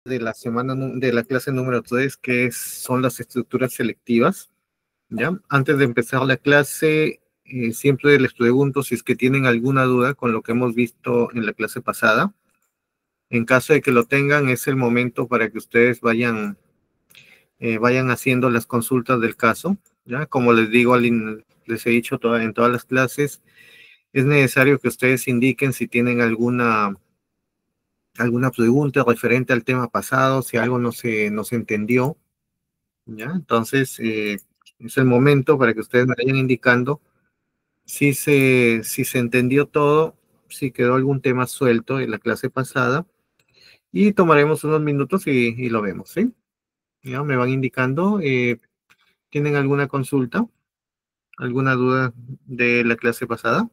de la de la clase número 3, que son las estructuras selectivas. ¿Ya? Antes de empezar la clase, siempre les pregunto si es que tienen alguna duda con lo que hemos visto en la clase pasada. En caso de que lo tengan, es el momento para que ustedes vayan haciendo las consultas del caso. ¿Ya? Como les digo, les he dicho en todas las clases, es necesario que ustedes indiquen si tienen alguna pregunta referente al tema pasado, si algo no se entendió. ¿Ya? Entonces, es el momento para que ustedes me vayan indicando si se entendió todo, si quedó algún tema suelto en la clase pasada, y tomaremos unos minutos y lo vemos, ¿sí? Ya me van indicando, ¿tienen alguna consulta? ¿Alguna duda de la clase pasada?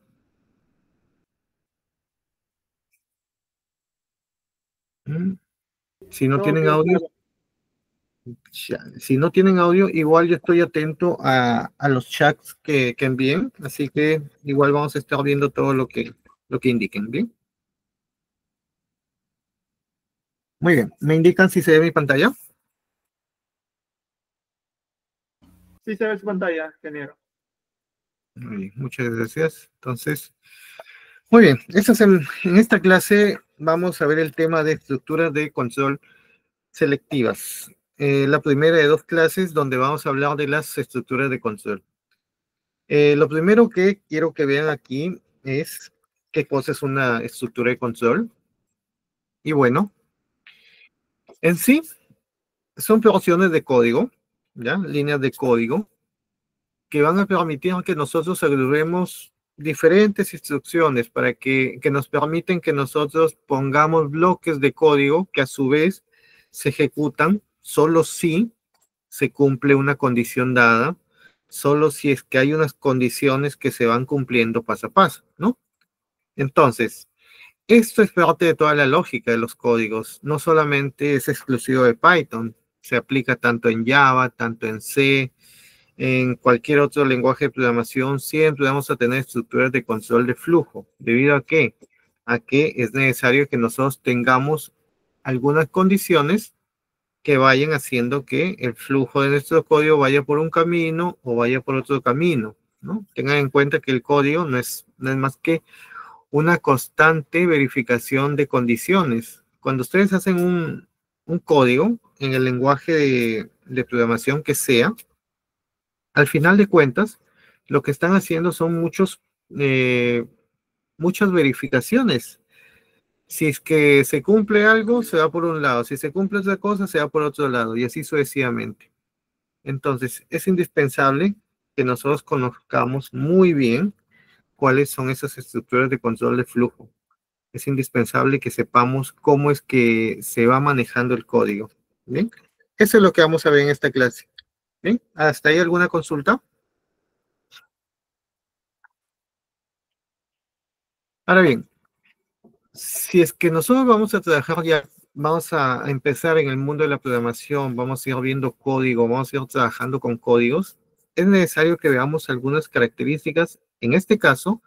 Si no Todo tienen bien, audio, si no tienen audio, igual yo estoy atento a los chats que envíen, así que igual vamos a estar viendo todo lo que indiquen, ¿bien? Muy bien, ¿me indican si se ve mi pantalla? sí se ve su pantalla, ingeniero. Muy bien, muchas gracias. Entonces, muy bien, en esta clase vamos a ver el tema de estructuras de control selectivas. La primera de dos clases donde vamos a hablar de las estructuras de control. Lo primero que quiero que vean aquí es qué cosa es una estructura de control. Y bueno, en sí son porciones de código, ¿ya? Líneas de código que van a permitir que nosotros agreguemos diferentes instrucciones que nos permiten que nosotros pongamos bloques de código que a su vez se ejecutan solo si se cumple una condición dada, solo si es que hay unas condiciones que se van cumpliendo paso a paso, ¿no? Entonces, esto es parte de toda la lógica de los códigos, no solamente es exclusivo de Python, se aplica tanto en Java, tanto en C, en cualquier otro lenguaje de programación, siempre vamos a tener estructuras de control de flujo. ¿Debido a qué? A que es necesario que nosotros tengamos algunas condiciones que vayan haciendo que el flujo de nuestro código vaya por un camino o vaya por otro camino, ¿no? Tengan en cuenta que el código no es más que una constante verificación de condiciones. Cuando ustedes hacen un código en el lenguaje de programación que sea, al final de cuentas, lo que están haciendo son muchas verificaciones. Si es que se cumple algo, se va por un lado. Si se cumple otra cosa, se va por otro lado. Y así sucesivamente. Entonces, es indispensable que nosotros conozcamos muy bien cuáles son esas estructuras de control de flujo. Es indispensable que sepamos cómo es que se va manejando el código. ¿Bien? Eso es lo que vamos a ver en esta clase. ¿Bien? ¿Hasta ahí alguna consulta? Ahora bien, si es que nosotros vamos a trabajar ya, vamos a empezar en el mundo de la programación, vamos a ir viendo código, vamos a ir trabajando con códigos, es necesario que veamos algunas características, en este caso,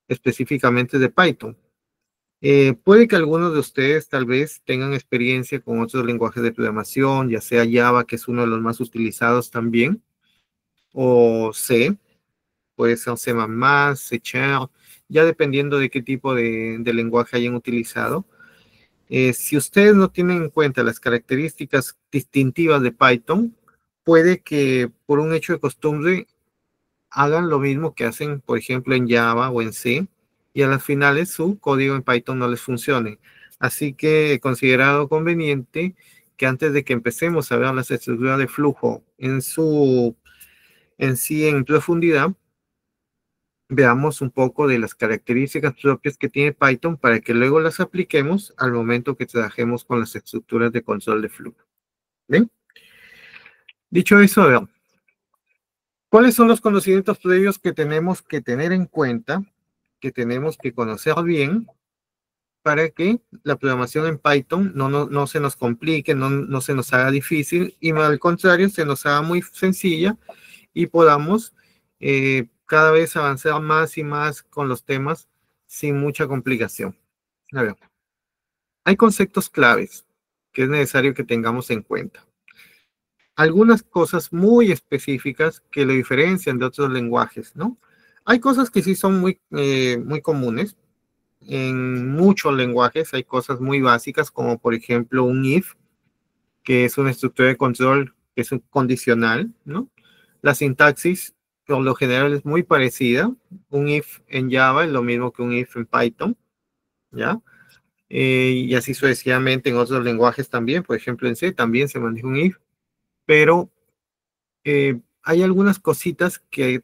específicamente de Python. Puede que algunos de ustedes tal vez tengan experiencia con otros lenguajes de programación, ya sea Java, que es uno de los más utilizados también, o C, puede ser C++, C Sharp, ya dependiendo de qué tipo de lenguaje hayan utilizado. Si ustedes no tienen en cuenta las características distintivas de Python, puede que por un hecho de costumbre hagan lo mismo que hacen, por ejemplo, en Java o en C, y a las finales su código en Python no les funcione. Así que he considerado conveniente que antes de que empecemos a ver las estructuras de flujo en sí en profundidad, veamos un poco de las características propias que tiene Python para que luego las apliquemos al momento que trabajemos con las estructuras de control de flujo. ¿Bien? Dicho eso, a ver, ¿cuáles son los conocimientos previos que tenemos que tener en cuenta, que tenemos que conocer bien para que la programación en Python no se nos complique, no se nos haga difícil y al contrario, se nos haga muy sencilla y podamos cada vez avanzar más y más con los temas sin mucha complicación? A ver, hay conceptos claves. que es necesario que tengamos en cuenta. Algunas cosas muy específicas que lo diferencian de otros lenguajes, ¿no? Hay cosas que sí son muy comunes. En muchos lenguajes hay cosas muy básicas, como por ejemplo un if, que es una estructura de control que es un condicional, ¿no? La sintaxis, por lo general, es muy parecida. Un if en Java es lo mismo que un if en Python, ¿ya? Y así sucesivamente en otros lenguajes también, por ejemplo en C también se maneja un if, pero hay algunas cositas que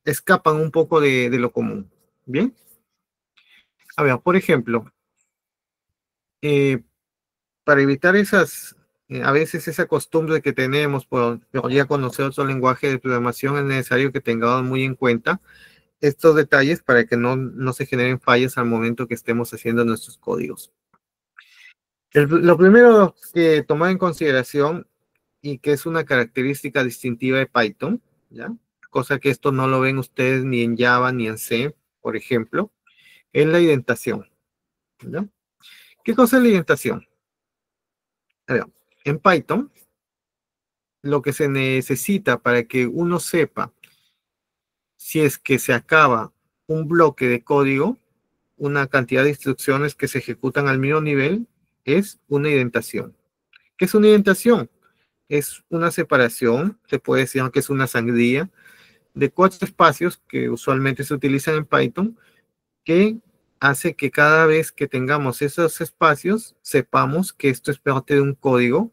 escapan un poco de lo común, ¿bien? A ver, por ejemplo, eh, para evitar a veces esa costumbre que tenemos por ya conocer otro lenguaje de programación, es necesario que tengamos muy en cuenta estos detalles para que no se generen fallas al momento que estemos haciendo nuestros códigos. Lo primero que tomar en consideración y que es una característica distintiva de Python, ¿ya? Cosa que esto no lo ven ustedes ni en Java ni en C, por ejemplo, es la indentación, ¿ya? ¿Qué cosa es la indentación? A ver, en Python, lo que se necesita para que uno sepa si es que se acaba un bloque de código, una cantidad de instrucciones que se ejecutan al mismo nivel, es una indentación. ¿Qué es una indentación? Es una separación, se puede decir que es una sangría, de 4 espacios que usualmente se utilizan en Python, que hace que cada vez que tengamos esos espacios, sepamos que esto es parte de un código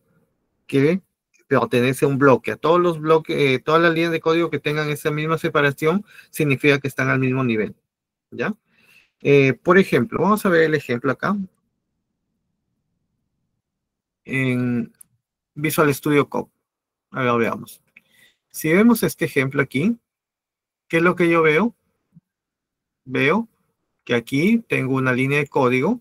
que pertenece a un bloque. A todos los bloques, todas las líneas de código que tengan esa misma separación, significa que están al mismo nivel, ¿ya? Por ejemplo, vamos a ver el ejemplo acá. En Visual Studio Code. A ver, veamos. Si vemos este ejemplo aquí, ¿qué es lo que yo veo? Veo que aquí tengo una línea de código,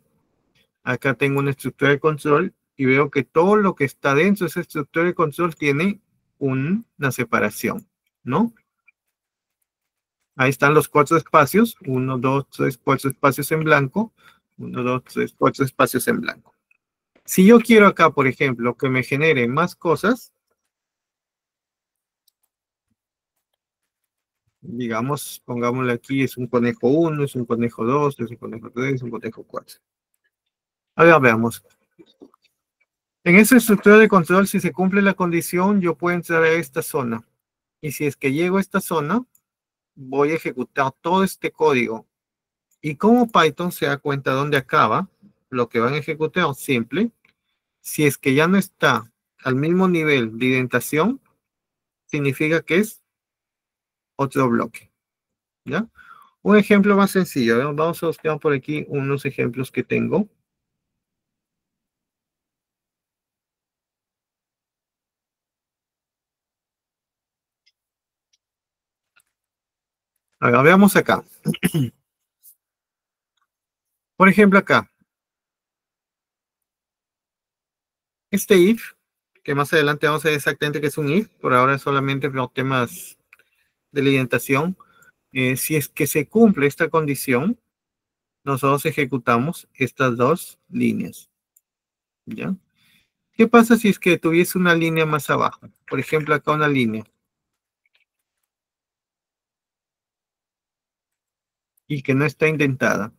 acá tengo una estructura de control y veo que todo lo que está dentro de esa estructura de control tiene una separación, ¿no? Ahí están los 4 espacios, 1, 2, 3, 4 espacios en blanco, 1, 2, 3, 4 espacios en blanco. Si yo quiero acá, por ejemplo, que me genere más cosas, digamos, pongámosle aquí, es un conejo 1, es un conejo 2, es un conejo 3, es un conejo 4. Ahora veamos. En esta estructura de control, si se cumple la condición, yo puedo entrar a esta zona. Y si es que llego a esta zona, voy a ejecutar todo este código. Y como Python se da cuenta dónde acaba, lo que van a ejecutar simple, si es que ya no está al mismo nivel de indentación, significa que es otro bloque, ¿ya? Un ejemplo más sencillo, ¿no? Vamos a buscar por aquí unos ejemplos que tengo. Ahora, veamos acá. Por ejemplo, acá. Este if, que más adelante vamos a ver exactamente qué es un if, por ahora solamente por temas de la indentación. Si es que se cumple esta condición, nosotros ejecutamos estas dos líneas, ¿ya? ¿Qué pasa si es que tuviese una línea más abajo? Por ejemplo, acá una línea. Y que no está indentada.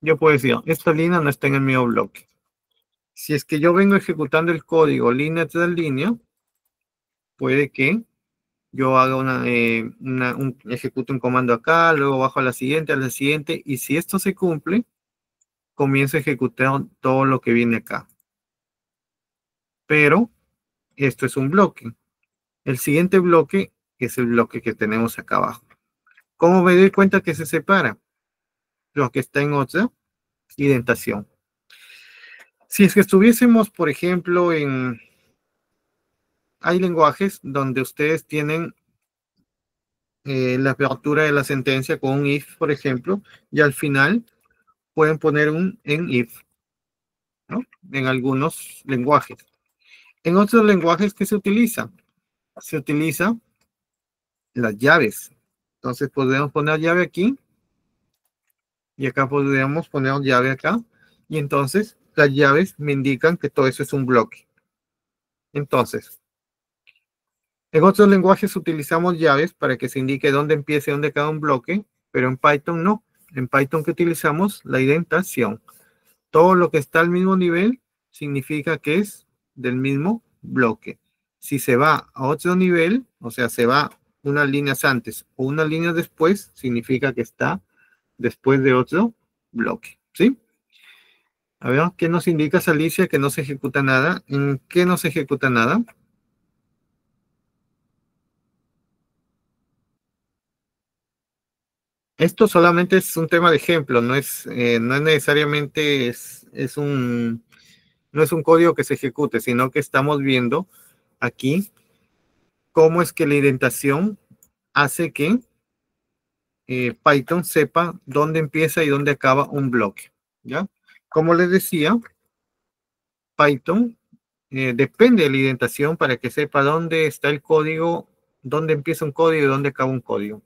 Yo puedo decir, esta línea no está en el mismo bloque. Si es que yo vengo ejecutando el código línea tras línea, puede que yo haga ejecute un comando acá, luego bajo a la siguiente, y si esto se cumple, comienzo a ejecutar todo lo que viene acá. Pero esto es un bloque. El siguiente bloque es el bloque que tenemos acá abajo. ¿Cómo me doy cuenta que se separa? Lo que está en otra indentación. Si es que estuviésemos, por ejemplo, hay lenguajes donde ustedes tienen la apertura de la sentencia con un if, por ejemplo, y al final pueden poner un en if, ¿no? En algunos lenguajes. En otros lenguajes, ¿qué se utiliza? Se utiliza las llaves. Entonces podemos poner llave aquí y acá podríamos poner llave acá. Y entonces las llaves me indican que todo eso es un bloque. Entonces, en otros lenguajes utilizamos llaves para que se indique dónde empieza y dónde acaba un bloque, pero en Python no. En Python que utilizamos la indentación. Todo lo que está al mismo nivel significa que es del mismo bloque. Si se va a otro nivel, o sea, se va unas líneas antes o unas líneas después, significa que está después de otro bloque, ¿sí? A ver, ¿qué nos indica Alicia? Que no se ejecuta nada. ¿En qué no se ejecuta nada? Esto solamente es un tema de ejemplo, no es necesariamente no es un código que se ejecute, sino que estamos viendo aquí cómo es que la indentación hace que Python sepa dónde empieza y dónde acaba un bloque, ¿ya? Como les decía, Python depende de la indentación para que sepa dónde está el código, dónde empieza un código y dónde acaba un código.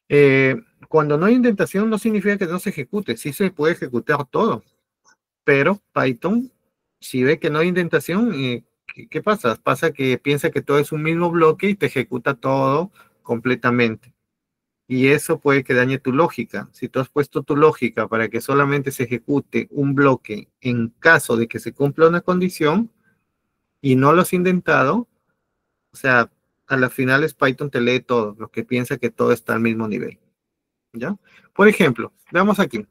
Eh, Cuando no hay indentación no significa que no se ejecute, sí se puede ejecutar todo, pero Python, si ve que no hay indentación, ¿qué pasa? Pasa que piensa que todo es un mismo bloque y te ejecuta todo completamente. Y eso puede que dañe tu lógica. Si tú has puesto tu lógica para que solamente se ejecute un bloque en caso de que se cumpla una condición y no lo has indentado, o sea, a las finales Python te lee todo, lo que piensa que todo está al mismo nivel. ¿Ya? Por ejemplo, veamos aquí.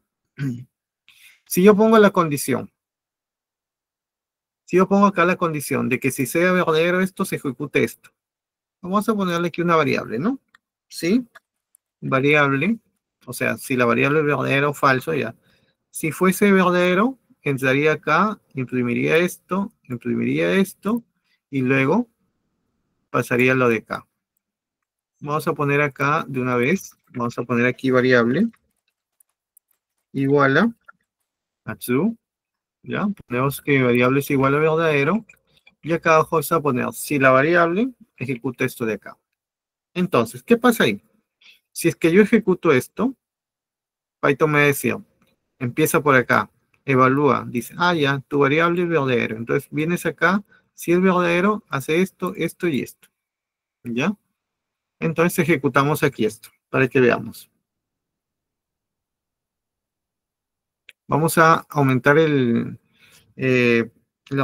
Si yo pongo la condición, si yo pongo acá la condición de que si sea verdadero esto, se ejecute esto. Vamos a ponerle aquí una variable, ¿no? Sí, variable, o sea, si la variable es verdadero o falso, ya. Si fuese verdadero, entraría acá, imprimiría esto, y luego pasaría lo de acá. Vamos a poner acá de una vez, vamos a poner aquí variable, igual a true, ¿ya? Ponemos que variable es igual a verdadero, y acá abajo vamos a poner, si la variable ejecuta esto de acá. Entonces, ¿qué pasa ahí? Si es que yo ejecuto esto, Python me decía, empieza por acá, evalúa, dice, ah, ya, tu variable es verdadero. Entonces vienes acá, si es verdadero, hace esto, esto y esto. ¿Ya? Entonces ejecutamos aquí esto, para que veamos. Vamos a aumentar la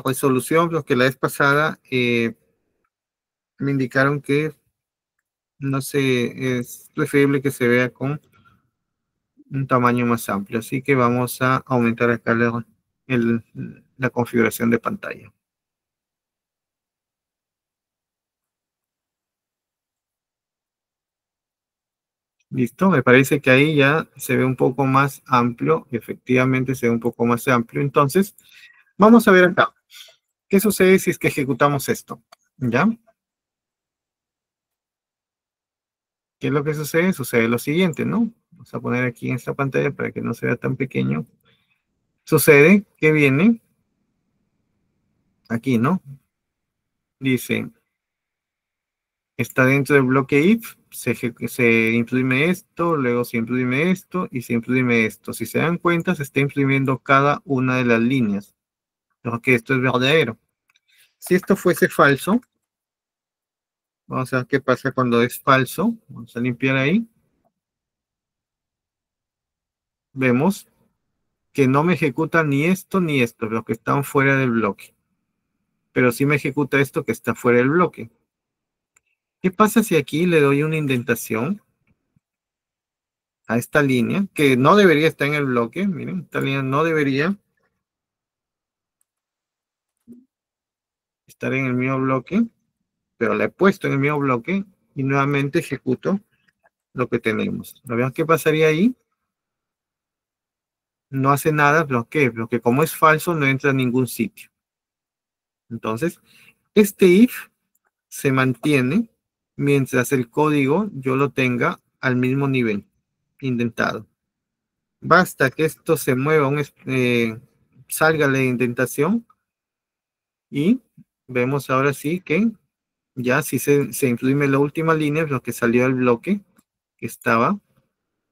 resolución, porque la vez pasada me indicaron que, no sé, es preferible que se vea con un tamaño más amplio. Así que vamos a aumentar acá la configuración de pantalla. Listo, me parece que ahí ya se ve un poco más amplio, efectivamente se ve un poco más amplio. Entonces, vamos a ver acá. ¿Qué sucede si es que ejecutamos esto? ¿Ya? ¿Qué es lo que sucede? Sucede lo siguiente, ¿no? Vamos a poner aquí en esta pantalla para que no se vea tan pequeño. Sucede que viene aquí, ¿no? Dice, está dentro del bloque if, se imprime esto, luego se imprime esto y se imprime esto. Si se dan cuenta, se está imprimiendo cada una de las líneas. Porque esto es verdadero. Si esto fuese falso, vamos a ver qué pasa cuando es falso. Vamos a limpiar ahí. Vemos que no me ejecuta ni esto ni esto, los que están fuera del bloque. Pero sí me ejecuta esto que está fuera del bloque. ¿Qué pasa si aquí le doy una indentación a esta línea, que no debería estar en el bloque? Miren, esta línea no debería estar en el mismo bloque, pero la he puesto en el mismo bloque y nuevamente ejecuto lo que tenemos. ¿Lo vean qué pasaría ahí? No hace nada, bloquea, porque como es falso no entra a ningún sitio. Entonces, este if se mantiene mientras el código yo lo tenga al mismo nivel, indentado. Basta que esto se mueva, salga la indentación y vemos ahora sí que Ya si se imprime la última línea, es lo que salió del bloque que estaba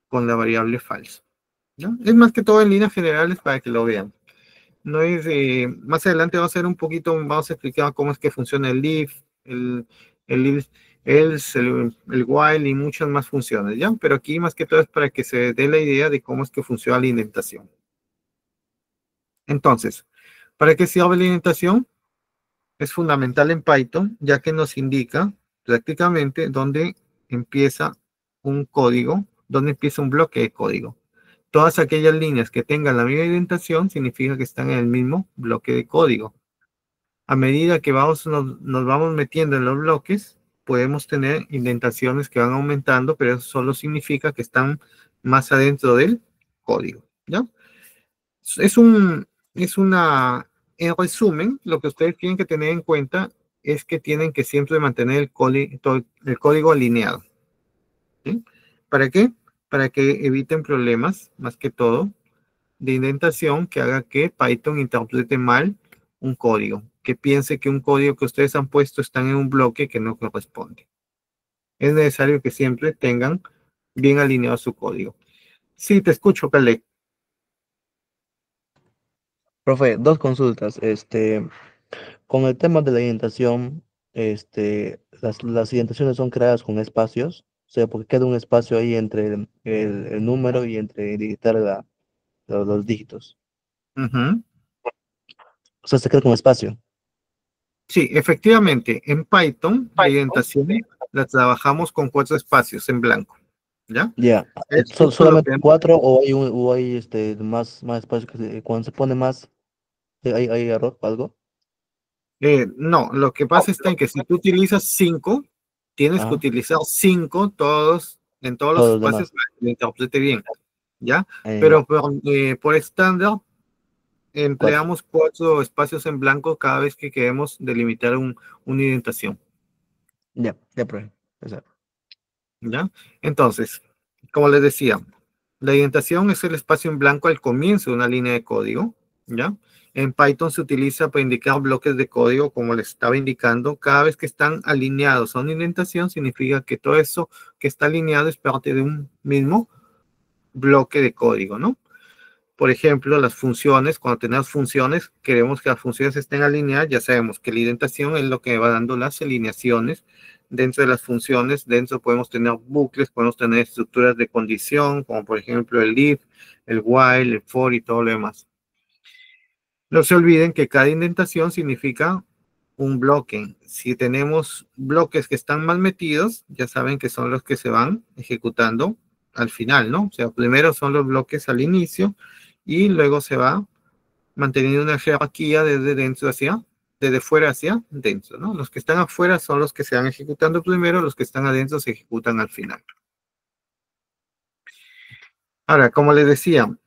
con la variable falso. ¿No? Es más que todo en líneas generales para que lo vean. No es, más adelante vamos a hacer un poquito, vamos a explicar cómo es que funciona el if, el if, else, el while y muchas más funciones, ¿ya? Pero aquí más que todo es para que se dé la idea de cómo es que funciona la indentación. Entonces, ¿para qué sirve la indentación? Es fundamental en Python, ya que nos indica prácticamente dónde empieza un código, dónde empieza un bloque de código. Todas aquellas líneas que tengan la misma indentación significa que están en el mismo bloque de código. A medida que nos vamos metiendo en los bloques, podemos tener indentaciones que van aumentando, pero eso solo significa que están más adentro del código, ¿ya? En resumen, lo que ustedes tienen que tener en cuenta es que tienen que siempre mantener el código alineado. ¿Sí? ¿Para qué? Para que eviten problemas, más que todo, de indentación que haga que Python interprete mal un código, que piense que un código que ustedes han puesto está en un bloque que no corresponde. Es necesario que siempre tengan bien alineado su código. Sí, te escucho, Caleb. Profe, dos consultas. Con el tema de la indentación, las indentaciones son creadas con espacios, o sea, porque queda un espacio ahí entre el número y entre digitar los dígitos. Ujú. O sea, se queda con espacio. Sí, efectivamente, en Python la indentación la trabajamos con 4 espacios en blanco, ¿ya? Ya. Es justo lo ¿Solamente que... 4 o hay más espacio cuando se pone más, hay error o algo? no, lo que pasa está en que si tú utilizas 5, tienes que Ajá, utilizar 5 en todos los todos los espacios demás. para que lo interprete bien, ¿ya? Ya, Pero por estándar cuatro. empleamos 4 espacios en blanco cada vez que queremos delimitar una indentación, Ya, profe. Exacto. ¿ya? Entonces, como les decía, la indentación es el espacio en blanco al comienzo de una línea de código, ¿ya? En Python se utiliza para indicar bloques de código, como les estaba indicando. Cada vez que están alineados a una indentación, significa que todo eso que está alineado es parte de un mismo bloque de código, ¿no? Por ejemplo, las funciones, cuando tenemos funciones, queremos que las funciones estén alineadas, ya sabemos que la indentación es lo que va dando las alineaciones. Dentro de las funciones, dentro podemos tener bucles, podemos tener estructuras de condición, como por ejemplo el if, el while, el for y todo lo demás. No se olviden que cada indentación significa un bloque. Si tenemos bloques que están mal metidos, ya saben que son los que se van ejecutando al final, ¿no? O sea, primero son los bloques al inicio y luego se va manteniendo una jerarquía desde fuera hacia dentro, ¿no? Los que están afuera son los que se van ejecutando primero, los que están adentro se ejecutan al final. Ahora, como les decía,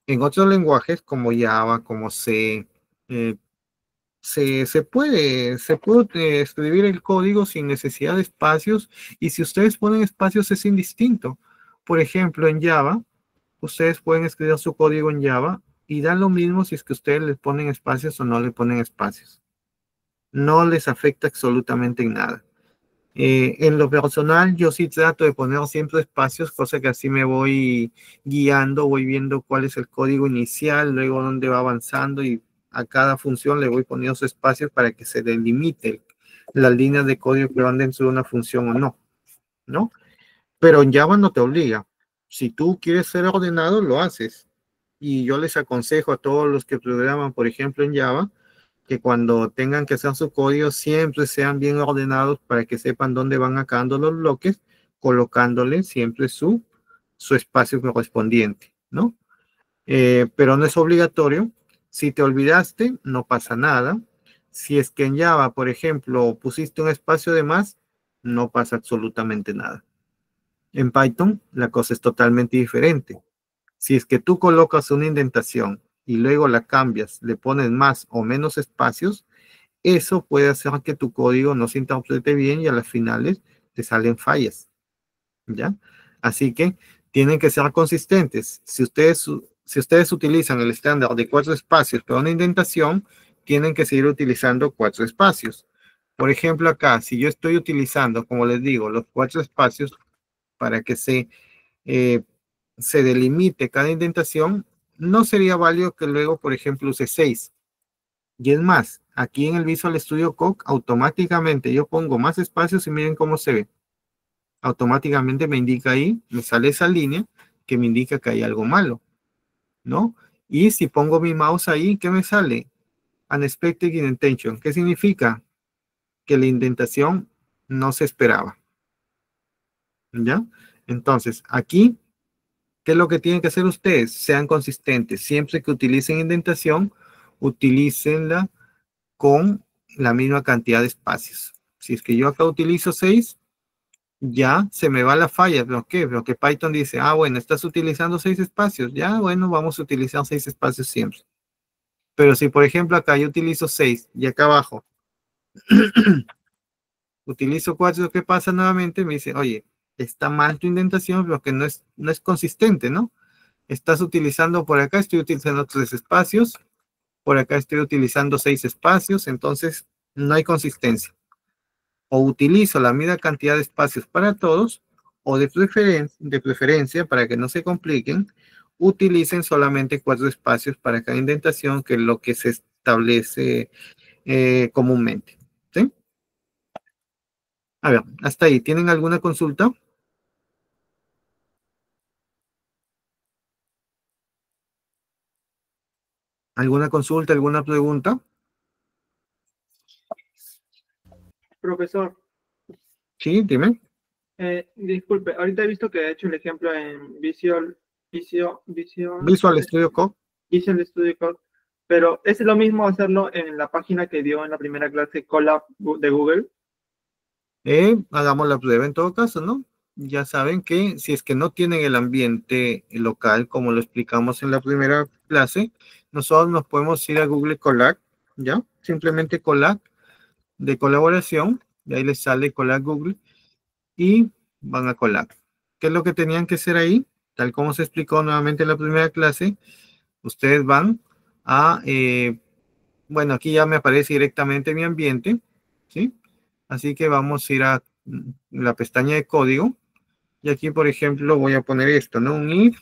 en otros lenguajes como Java, como C, eh, se puede escribir el código sin necesidad de espacios, y si ustedes ponen espacios es indistinto. Por ejemplo, en Java, ustedes pueden escribir su código en Java y da lo mismo si es que ustedes les ponen espacios o no le ponen espacios. No les afecta absolutamente en nada. En lo personal, yo sí trato de poner siempre espacios, cosa que así me voy guiando, voy viendo cuál es el código inicial, luego dónde va avanzando, y a cada función le voy poniendo sus espacios para que se delimite las líneas de código que van dentro de una función o no, ¿no? Pero en Java no te obliga. Si tú quieres ser ordenado, lo haces. Y yo les aconsejo a todos los que programan, por ejemplo, en Java, que cuando tengan que hacer su código siempre sean bien ordenados para que sepan dónde van acabando los bloques, colocándole siempre su espacio correspondiente, ¿no? Pero no es obligatorio. Si te olvidaste, no pasa nada. Si es que en Java, por ejemplo, pusiste un espacio de más, no pasa absolutamente nada. En Python, la cosa es totalmente diferente. Si es que tú colocas una indentación y luego la cambias, le pones más o menos espacios, eso puede hacer que tu código no se interprete bien y a las finales te salen fallas, ¿ya? Así que tienen que ser consistentes. Si ustedes utilizan el estándar de 4 espacios para una indentación, tienen que seguir utilizando 4 espacios. Por ejemplo, acá, si yo estoy utilizando, como les digo, los 4 espacios para que eh, se delimite cada indentación, no sería válido que luego, por ejemplo, use 6. Y es más, aquí en el Visual Studio Code, automáticamente yo pongo más espacios y miren cómo se ve. Automáticamente me indica ahí, me sale esa línea que me indica que hay algo malo, ¿no? Y si pongo mi mouse ahí, ¿qué me sale? Unexpected indentation. ¿Qué significa? Que la indentación no se esperaba. ¿Ya? Entonces, aquí, ¿qué es lo que tienen que hacer ustedes? Sean consistentes. Siempre que utilicen indentación, utilícenla con la misma cantidad de espacios. Si es que yo acá utilizo 6, ya se me va la falla. ¿Pero qué? Pero que Python dice, ah, bueno, estás utilizando 6 espacios. Ya, bueno, vamos a utilizar 6 espacios siempre. Pero si, por ejemplo, acá yo utilizo 6 y acá abajo utilizo 4, ¿qué pasa nuevamente? Me dice, oye, está mal tu indentación, pero que no es consistente, ¿no? Estás utilizando por acá, estoy utilizando 3 espacios, por acá estoy utilizando 6 espacios, entonces no hay consistencia. O utilizo la misma cantidad de espacios para todos, o de preferencia, para que no se compliquen, utilicen solamente 4 espacios para cada indentación, que es lo que se establece comúnmente. ¿Sí? A ver, hasta ahí. ¿Tienen alguna consulta? ¿Alguna consulta, alguna pregunta? Profesor, Sí, dime. disculpe, ahorita he visto que he hecho el ejemplo en Visual Studio Code. Visual Studio Code, pero ¿es lo mismo hacerlo en la página que dio en la primera clase Colab de Google? Hagamos la prueba en todo caso, ¿no? Ya saben que si es que no tienen el ambiente local, como lo explicamos en la primera clase, nosotros nos podemos ir a Google Colab, ¿ya? Simplemente Colab de colaboración, de ahí les sale Colab Google y van a Colab. ¿Qué es lo que tenían que hacer ahí? Tal como se explicó nuevamente en la primera clase, ustedes van a, aquí ya me aparece directamente mi ambiente, ¿sí? Así que vamos a ir a la pestaña de código. Y aquí, por ejemplo, voy a poner esto, ¿no? Un if.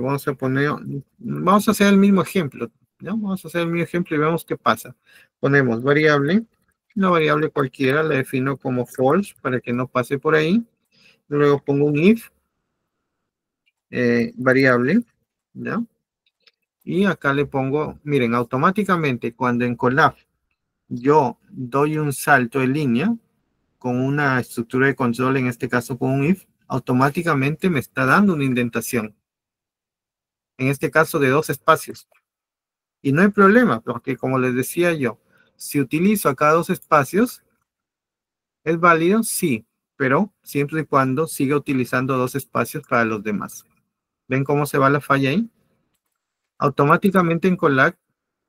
Vamos a hacer el mismo ejemplo, ¿no? Vamos a hacer el mismo ejemplo y vemos qué pasa. Ponemos variable, una variable cualquiera, la defino como false para que no pase por ahí. Luego pongo un if, variable, ¿no? Y acá le pongo, miren, automáticamente cuando en Colab yo doy un salto de línea con una estructura de control, en este caso con un if, automáticamente me está dando una indentación. En este caso de 2 espacios. Y no hay problema, porque como les decía yo, si utilizo acá 2 espacios, ¿es válido? Sí, pero siempre y cuando siga utilizando 2 espacios para los demás. ¿Ven cómo se va la falla ahí? Automáticamente en Colab,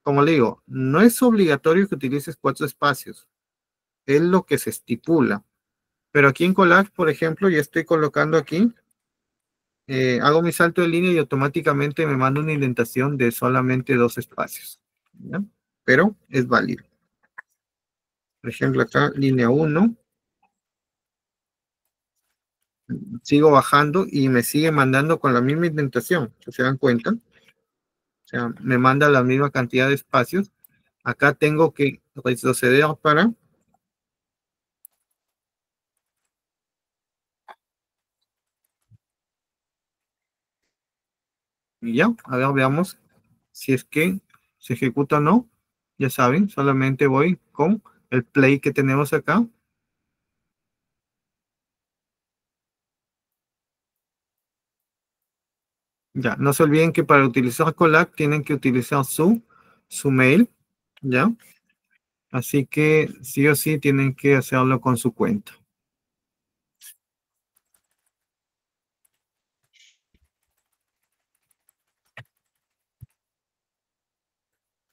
como le digo, no es obligatorio que utilices 4 espacios. Es lo que se estipula. Pero aquí en Colab, por ejemplo, ya estoy colocando aquí, hago mi salto de línea y automáticamente me manda una indentación de solamente 2 espacios. ¿Ya? Pero es válido. Por ejemplo, acá, línea 1, sigo bajando y me sigue mandando con la misma indentación. ¿Se dan cuenta? O sea, me manda la misma cantidad de espacios. Acá tengo que retroceder para... Y ya, a ver, veamos si es que se ejecuta o no. Ya saben, solamente voy con el play que tenemos acá. Ya, no se olviden que para utilizar Colab tienen que utilizar su mail, ¿ya? Así que sí o sí tienen que hacerlo con su cuenta.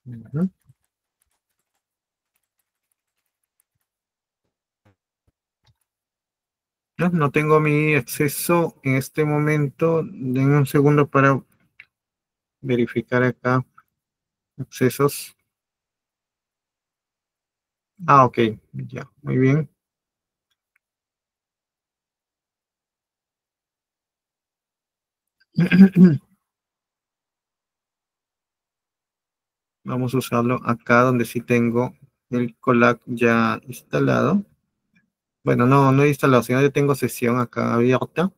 Ujú. No tengo mi acceso en este momento. Denme un segundo para verificar acá accesos. Ah, ok, ya, muy bien. Vamos a usarlo acá donde sí tengo el Colac ya instalado. Bueno, no he instalado, sino yo tengo sesión acá abierta.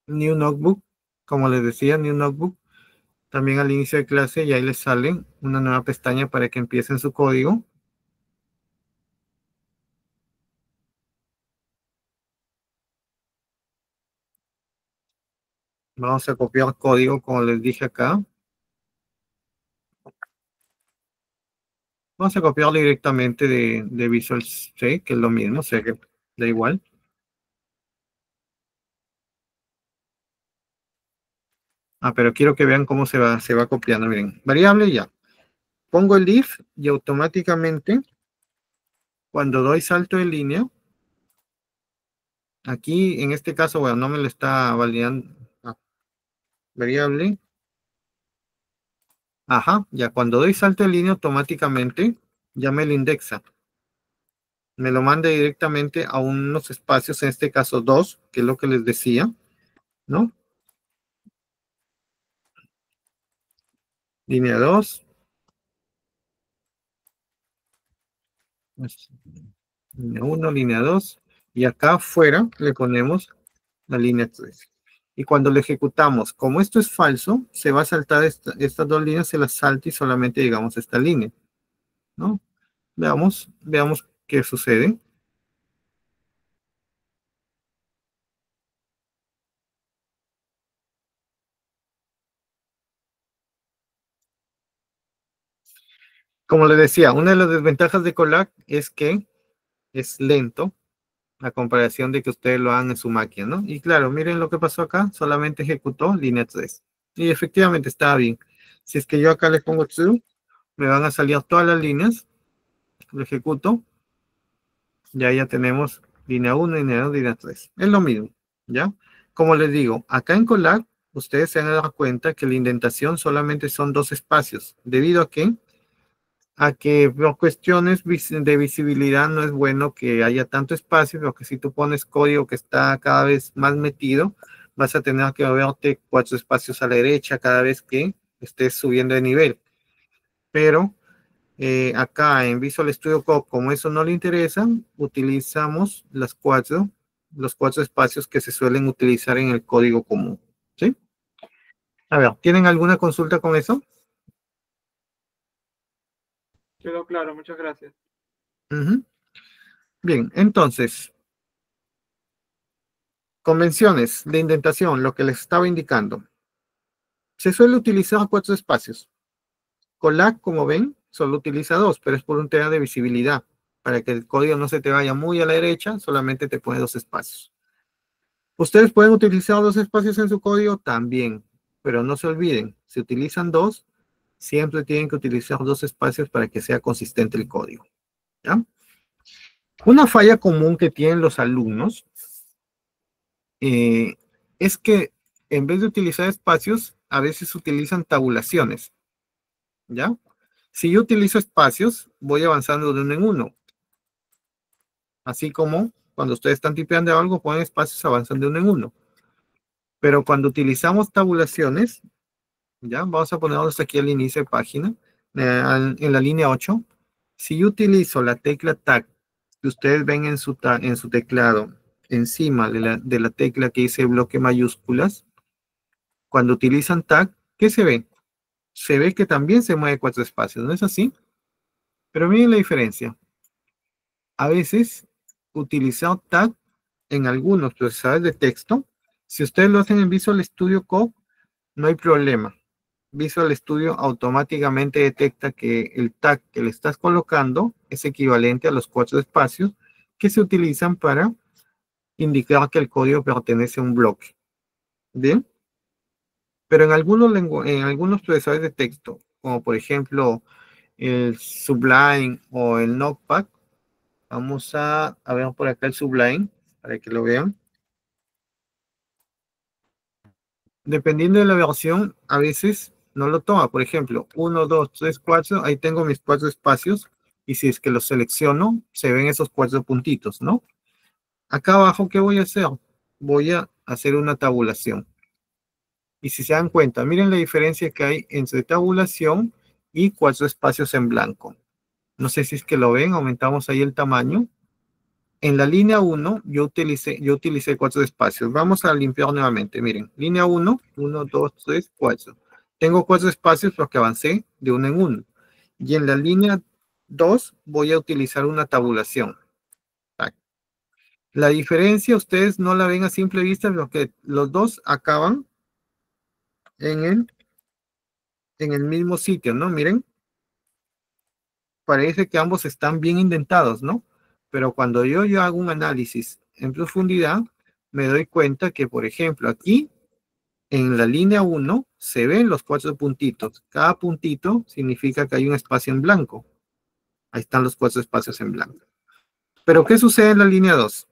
New Notebook, como les decía, New Notebook. También al inicio de clase y ahí les sale una nueva pestaña para que empiecen su código. Vamos a copiar código, como les dije acá. Vamos a copiarlo directamente de Visual C, que es lo mismo, o sea que da igual. Ah, pero quiero que vean cómo se va copiando. Miren, variable ya. Pongo el if y automáticamente, cuando doy salto de línea, aquí en este caso, bueno, no me lo está validando. Ah, variable. Ajá, ya cuando doy salto de línea, automáticamente ya me lo indexa. Me lo manda directamente a unos espacios, en este caso dos, que es lo que les decía, ¿no? Línea 2, línea 1, línea 2, y acá afuera le ponemos la línea 3. Y cuando lo ejecutamos, como esto es falso, se va a saltar estas dos líneas, se las salta y solamente llegamos a esta línea, ¿no? Veamos qué sucede. Como les decía, una de las desventajas de Colac es que es lento a comparación de que ustedes lo hagan en su máquina, ¿no? Y claro, miren lo que pasó acá, solamente ejecutó línea 3. Y efectivamente estaba bien. Si es que yo acá le pongo true, me van a salir todas las líneas, lo ejecuto, ya tenemos línea 1, línea 2, línea 3. Es lo mismo, ¿ya? Como les digo, acá en Colab, ustedes se han dado cuenta que la indentación solamente son dos espacios, debido a que por cuestiones de visibilidad no es bueno que haya tanto espacio, porque si tú pones código que está cada vez más metido, vas a tener que moverte 4 espacios a la derecha cada vez que estés subiendo de nivel. Pero acá en Visual Studio Code, como eso no le interesa, utilizamos los 4 espacios que se suelen utilizar en el código común. ¿Sí? A ver, ¿tienen alguna consulta con eso? Quedó claro, muchas gracias. Ujú. Bien, entonces, convenciones de indentación, lo que les estaba indicando. Se suele utilizar 4 espacios. Colac, como ven, solo utiliza 2, pero es por un tema de visibilidad. Para que el código no se te vaya muy a la derecha, solamente te pone 2 espacios. Ustedes pueden utilizar 2 espacios en su código también, pero no se olviden, si utilizan 2, siempre tienen que utilizar 2 espacios para que sea consistente el código. ¿Ya? Una falla común que tienen los alumnos es que en vez de utilizar espacios, a veces utilizan tabulaciones, ¿ya? Si yo utilizo espacios, voy avanzando de uno en uno, así como cuando ustedes están tipeando algo, ponen espacios, avanzan de uno en uno. Pero cuando utilizamos tabulaciones, ¿ya? Vamos a ponerlos aquí al inicio de página, en la línea 8. Si yo utilizo la tecla Tab, que ustedes ven en su teclado, encima de la tecla que dice bloque mayúsculas, cuando utilizan Tab, ¿qué se ve? Se ve que también se mueve 4 espacios, ¿no es así? Pero miren la diferencia. A veces, utilizar Tab en algunos procesadores de texto, si ustedes lo hacen en Visual Studio Code, no hay problema. Visual Studio automáticamente detecta que el tag que le estás colocando es equivalente a los 4 espacios que se utilizan para indicar que el código pertenece a un bloque. ¿Bien? Pero en algunos procesadores de texto, como por ejemplo el Sublime o el Notepad, vamos a ver por acá el Sublime para que lo vean. Dependiendo de la versión, a veces no lo toma. Por ejemplo, 1, 2, 3, 4, ahí tengo mis 4 espacios, y si es que los selecciono, se ven esos 4 puntitos, ¿no? Acá abajo, ¿qué voy a hacer? Voy a hacer una tabulación. Y si se dan cuenta, miren la diferencia que hay entre tabulación y 4 espacios en blanco. No sé si es que lo ven, aumentamos ahí el tamaño. En la línea 1 yo utilicé 4 espacios. Vamos a limpiar nuevamente. Miren, línea 1, 1, 2, 3, 4. Tengo 4 espacios porque avancé de uno en uno. Y en la línea 2 voy a utilizar una tabulación. La diferencia ustedes no la ven a simple vista porque los dos acaban en el mismo sitio, ¿no? Miren, parece que ambos están bien indentados, ¿no? Pero cuando yo hago un análisis en profundidad, me doy cuenta que, por ejemplo, aquí en la línea 1 se ven los 4 puntitos. Cada puntito significa que hay un espacio en blanco. Ahí están los 4 espacios en blanco. Pero ¿qué sucede en la línea 2?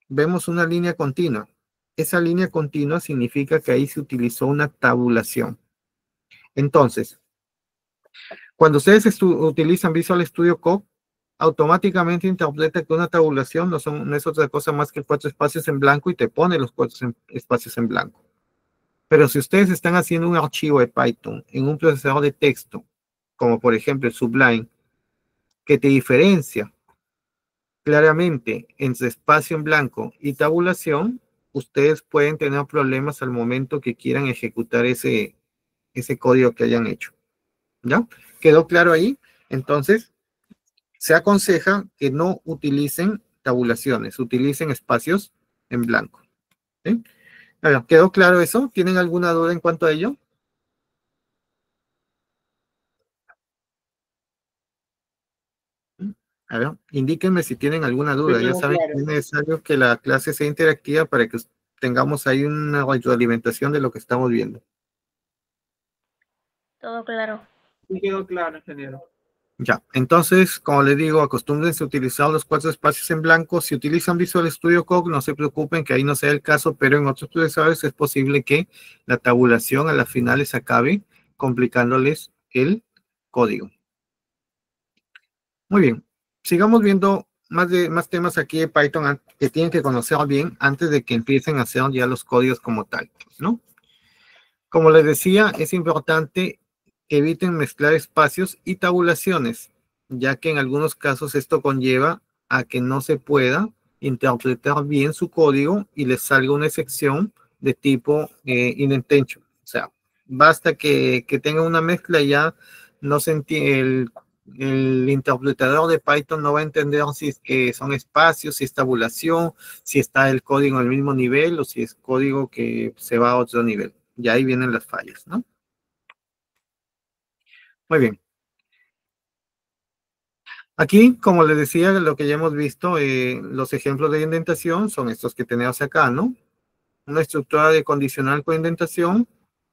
Vemos una línea continua. Esa línea continua significa que ahí se utilizó una tabulación. Entonces, cuando ustedes utilizan Visual Studio Code, automáticamente interpreta que una tabulación no es otra cosa más que 4 espacios en blanco y te pone los 4 espacios en blanco. Pero si ustedes están haciendo un archivo de Python en un procesador de texto, como por ejemplo el Sublime, que te diferencia claramente entre espacio en blanco y tabulación, ustedes pueden tener problemas al momento que quieran ejecutar ese código que hayan hecho. ¿Ya? ¿Quedó claro ahí? Entonces, se aconseja que no utilicen tabulaciones, utilicen espacios en blanco. ¿Sí? A ver, ¿quedó claro eso? ¿Tienen alguna duda en cuanto a ello? A ver, indíquenme si tienen alguna Sí, duda. Ya quedó saben que claro. es necesario que la clase sea interactiva para que tengamos ahí una retroalimentación de lo que estamos viendo. Todo claro. Sí, quedó claro, ingeniero. Ya, entonces, como les digo, acostúmbrense a utilizar los 4 espacios en blanco. Si utilizan Visual Studio Code, no se preocupen que ahí no sea el caso, pero en otros procesadores es posible que la tabulación a las finales acabe complicándoles el código. Muy bien, sigamos viendo más temas aquí de Python que tienen que conocer bien antes de que empiecen a hacer ya los códigos como tal, ¿no? Como les decía, es importante que eviten mezclar espacios y tabulaciones, ya que en algunos casos esto conlleva a que no se pueda interpretar bien su código y les salga una excepción de tipo indentation. O sea, basta que tenga una mezcla y ya no se entiende, el interpretador de Python no va a entender si es que son espacios, si es tabulación, si está el código en el mismo nivel o si es código que se va a otro nivel. Y ahí vienen las fallas, ¿no? Muy bien. Aquí, como les decía, lo que ya hemos visto, los ejemplos de indentación son estos que tenemos acá, ¿no? Una estructura de condicional con indentación.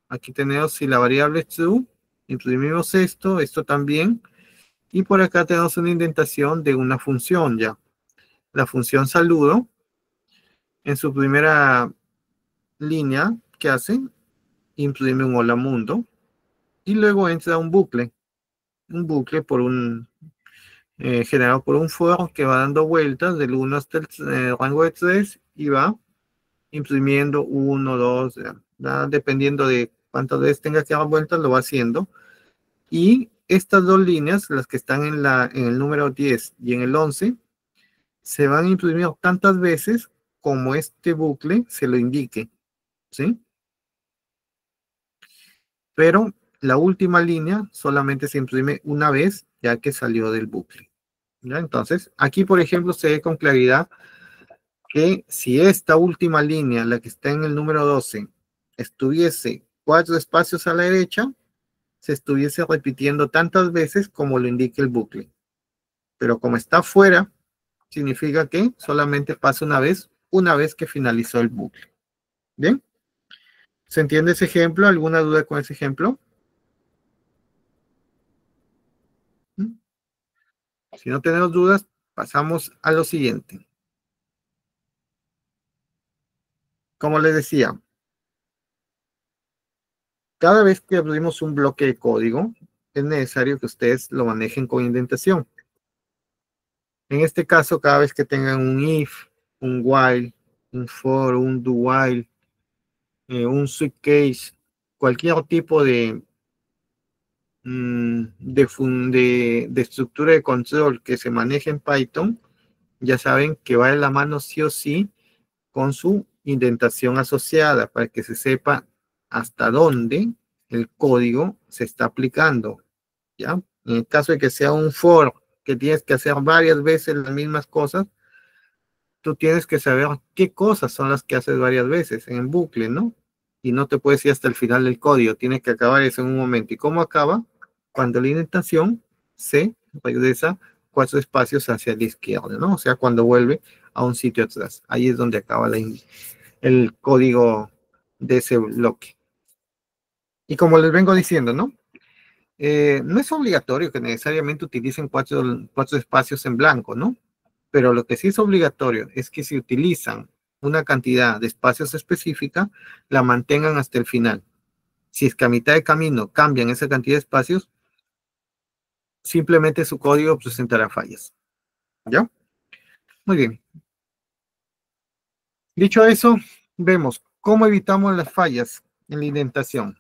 Aquí tenemos si la variable es true, imprimimos esto también. Y por acá tenemos una indentación de una función ya. La función saludo, en su primera línea, ¿qué hace? Imprime un hola mundo. Y luego entra un bucle por generado por un for que va dando vueltas del 1 hasta el rango de 3 y va imprimiendo 1, 2, dependiendo de cuántas veces tenga que dar vueltas, lo va haciendo. Y estas dos líneas, las que están en el número 10 y en el 11, se van a imprimir tantas veces como este bucle se lo indique, ¿sí? Pero la última línea solamente se imprime una vez ya que salió del bucle. ¿Ya? Entonces, aquí, por ejemplo, se ve con claridad que si esta última línea, la que está en el número 12, estuviese 4 espacios a la derecha, se estuviese repitiendo tantas veces como lo indica el bucle. Pero como está fuera, significa que solamente pasa una vez que finalizó el bucle. ¿Bien? ¿Se entiende ese ejemplo? ¿Alguna duda con ese ejemplo? ¿Mm? Si no tenemos dudas, pasamos a lo siguiente. Como les decía, Cada vez que abrimos un bloque de código, es necesario que ustedes lo manejen con indentación. En este caso, cada vez que tengan un if, un while, un for, un do while, un switch case, cualquier tipo de estructura de control que se maneje en Python, ya saben que va de la mano sí o sí con su indentación asociada para que se sepa hasta dónde el código se está aplicando, ¿ya? En el caso de que sea un for que tienes que hacer varias veces las mismas cosas, tú tienes que saber qué cosas son las que haces varias veces en bucle, ¿no? Y no te puedes ir hasta el final del código, tienes que acabar eso en un momento. ¿Y cómo acaba? Cuando la indentación se regresa 4 espacios hacia la izquierda, ¿no? O sea, cuando vuelve a un sitio atrás. Ahí es donde acaba el código de ese bloque. Y como les vengo diciendo, ¿no? No es obligatorio que necesariamente utilicen 4 espacios en blanco, ¿no? Pero lo que sí es obligatorio es que si utilizan una cantidad de espacios específica, la mantengan hasta el final. Si es que a mitad de camino cambian esa cantidad de espacios, simplemente su código presentará fallas. ¿Ya? Muy bien. Dicho eso, vemos cómo evitamos las fallas en la indentación.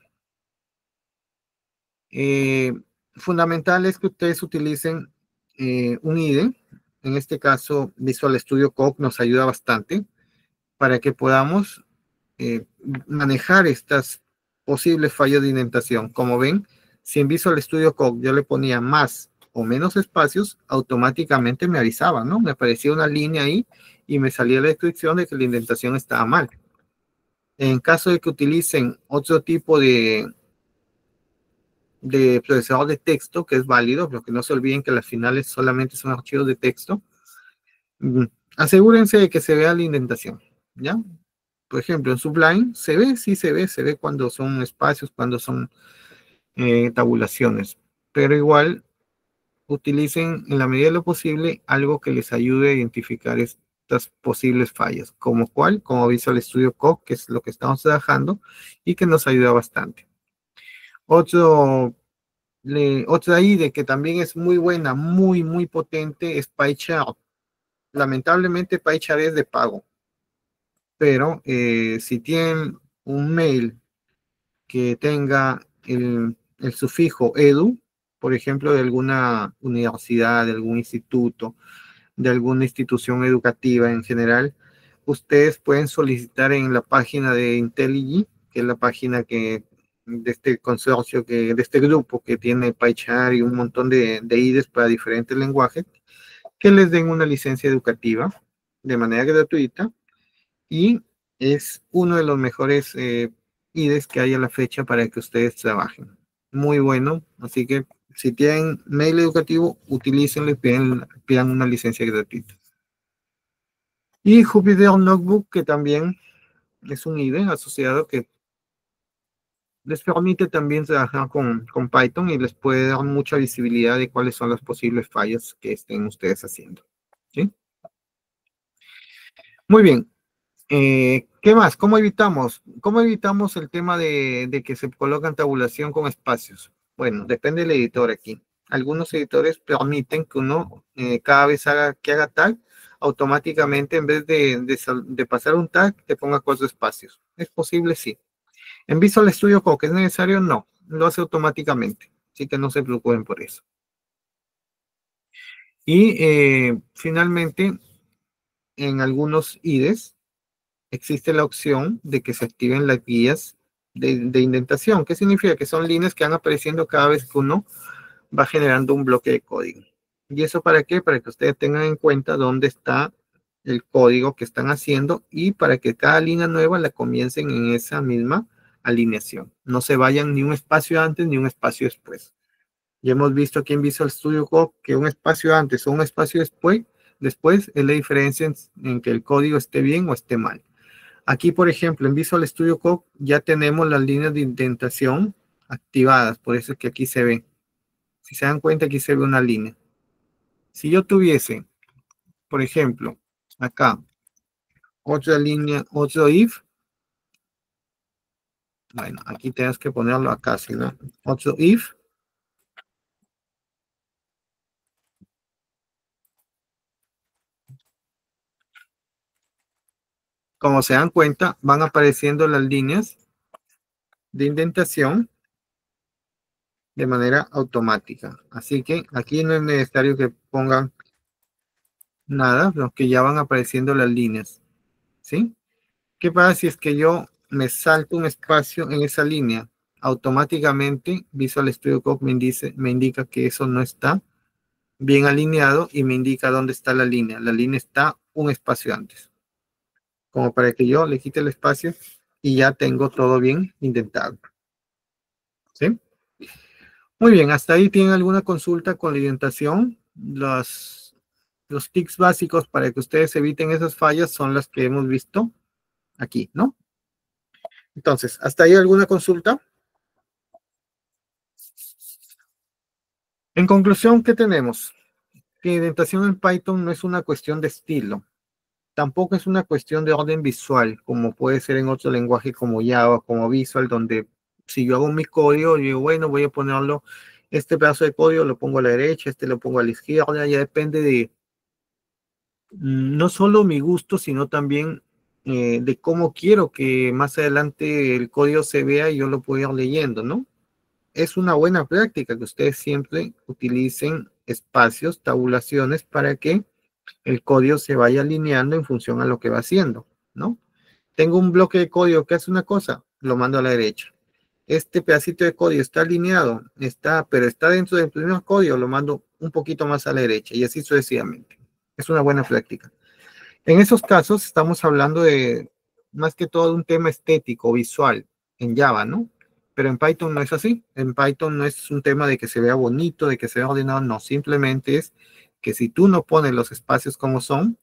Fundamental es que ustedes utilicen un IDE. En este caso, Visual Studio Code nos ayuda bastante para que podamos manejar estas posibles fallas de indentación. Como ven, si en Visual Studio Code yo le ponía más o menos espacios, automáticamente me avisaba, ¿no? Me aparecía una línea ahí y me salía la descripción de que la indentación estaba mal. En caso de que utilicen otro tipo de procesador de texto, que es válido, pero que no se olviden que las finales solamente son archivos de texto, asegúrense de que se vea la indentación, ¿ya? Por ejemplo, en Sublime se ve, sí se ve cuando son espacios, cuando son tabulaciones, pero igual utilicen en la medida de lo posible algo que les ayude a identificar estas posibles fallas, como cuál, como Visual Studio Code, que es lo que estamos trabajando y que nos ayuda bastante. Otra IDE que también es muy buena, muy potente, es PyChart. Lamentablemente PyChart es de pago, pero si tienen un mail que tenga el sufijo edu, por ejemplo, de alguna universidad, de algún instituto, de alguna institución educativa en general, ustedes pueden solicitar en la página de IntelliJ, que es la página de este consorcio, de este grupo que tiene PyChart y un montón de IDEs para diferentes lenguajes, que les den una licencia educativa de manera gratuita y es uno de los mejores IDEs que hay a la fecha para que ustedes trabajen. Muy bueno, así que si tienen mail educativo, utilícenlo y pidan una licencia gratuita. Y Jupyter Notebook, que también es un IDE asociado que les permite también trabajar con Python y les puede dar mucha visibilidad de cuáles son las posibles fallas que estén ustedes haciendo. ¿Sí? Muy bien. ¿Qué más? ¿Cómo evitamos el tema de que se colocan tabulación con espacios? Bueno, depende del editor aquí. Algunos editores permiten que uno cada vez que haga tag, automáticamente en vez de pasar un tag, te ponga 4 espacios. ¿Es posible? Sí. En Visual Studio Code, ¿es necesario? No, lo hace automáticamente. Así que no se preocupen por eso. Y finalmente, en algunos IDEs, existe la opción de que se activen las guías de indentación. ¿Qué significa? Que son líneas que van apareciendo cada vez que uno va generando un bloque de código. ¿Y eso para qué? Para que ustedes tengan en cuenta dónde está el código que están haciendo y para que cada línea nueva la comiencen en esa misma alineación. No se vayan ni un espacio antes ni un espacio después. Ya hemos visto aquí en Visual Studio Code que un espacio antes o un espacio después es la diferencia en que el código esté bien o esté mal. Aquí, por ejemplo, en Visual Studio Code ya tenemos las líneas de indentación activadas, por eso es que aquí se ve. Si se dan cuenta, aquí se ve una línea. Si yo tuviese, por ejemplo, acá, otra línea, otro if, Bueno, aquí tienes que ponerlo acá, ¿sí, no? Otro if. Como se dan cuenta, van apareciendo las líneas de indentación de manera automática. Así que aquí no es necesario que pongan nada, los que ya van apareciendo las líneas, ¿sí? ¿Qué pasa si es que yo me salto un espacio en esa línea? Automáticamente Visual Studio Code me indica que eso no está bien alineado y me indica dónde está la línea. La línea está un espacio antes, como para que yo le quite el espacio y ya tengo todo bien indentado. ¿Sí? Muy bien, hasta ahí tienen alguna consulta con la indentación. Los tics básicos para que ustedes eviten esas fallas son las que hemos visto aquí, ¿no? Entonces, ¿hasta ahí alguna consulta? En conclusión, ¿qué tenemos? Que indentación en Python no es una cuestión de estilo. Tampoco es una cuestión de orden visual, como puede ser en otro lenguaje como Java, como Visual, donde si yo hago mi código, yo digo, bueno, voy a ponerlo, este pedazo de código lo pongo a la derecha, este lo pongo a la izquierda, ya depende de no solo mi gusto, sino también de cómo quiero que más adelante el código se vea y yo lo pueda ir leyendo, ¿no? Es una buena práctica que ustedes siempre utilicen espacios, tabulaciones, para que el código se vaya alineando en función a lo que va haciendo, ¿no? Tengo un bloque de código que hace una cosa, lo mando a la derecha. Este pedacito de código está alineado, pero está dentro del primer código, lo mando un poquito más a la derecha y así sucesivamente. Es una buena práctica. En esos casos estamos hablando de más que todo un tema estético, visual, en Java, ¿no? Pero en Python no es así. En Python no es un tema de que se vea bonito, de que se vea ordenado, no. Simplemente es que si tú no pones los espacios como son,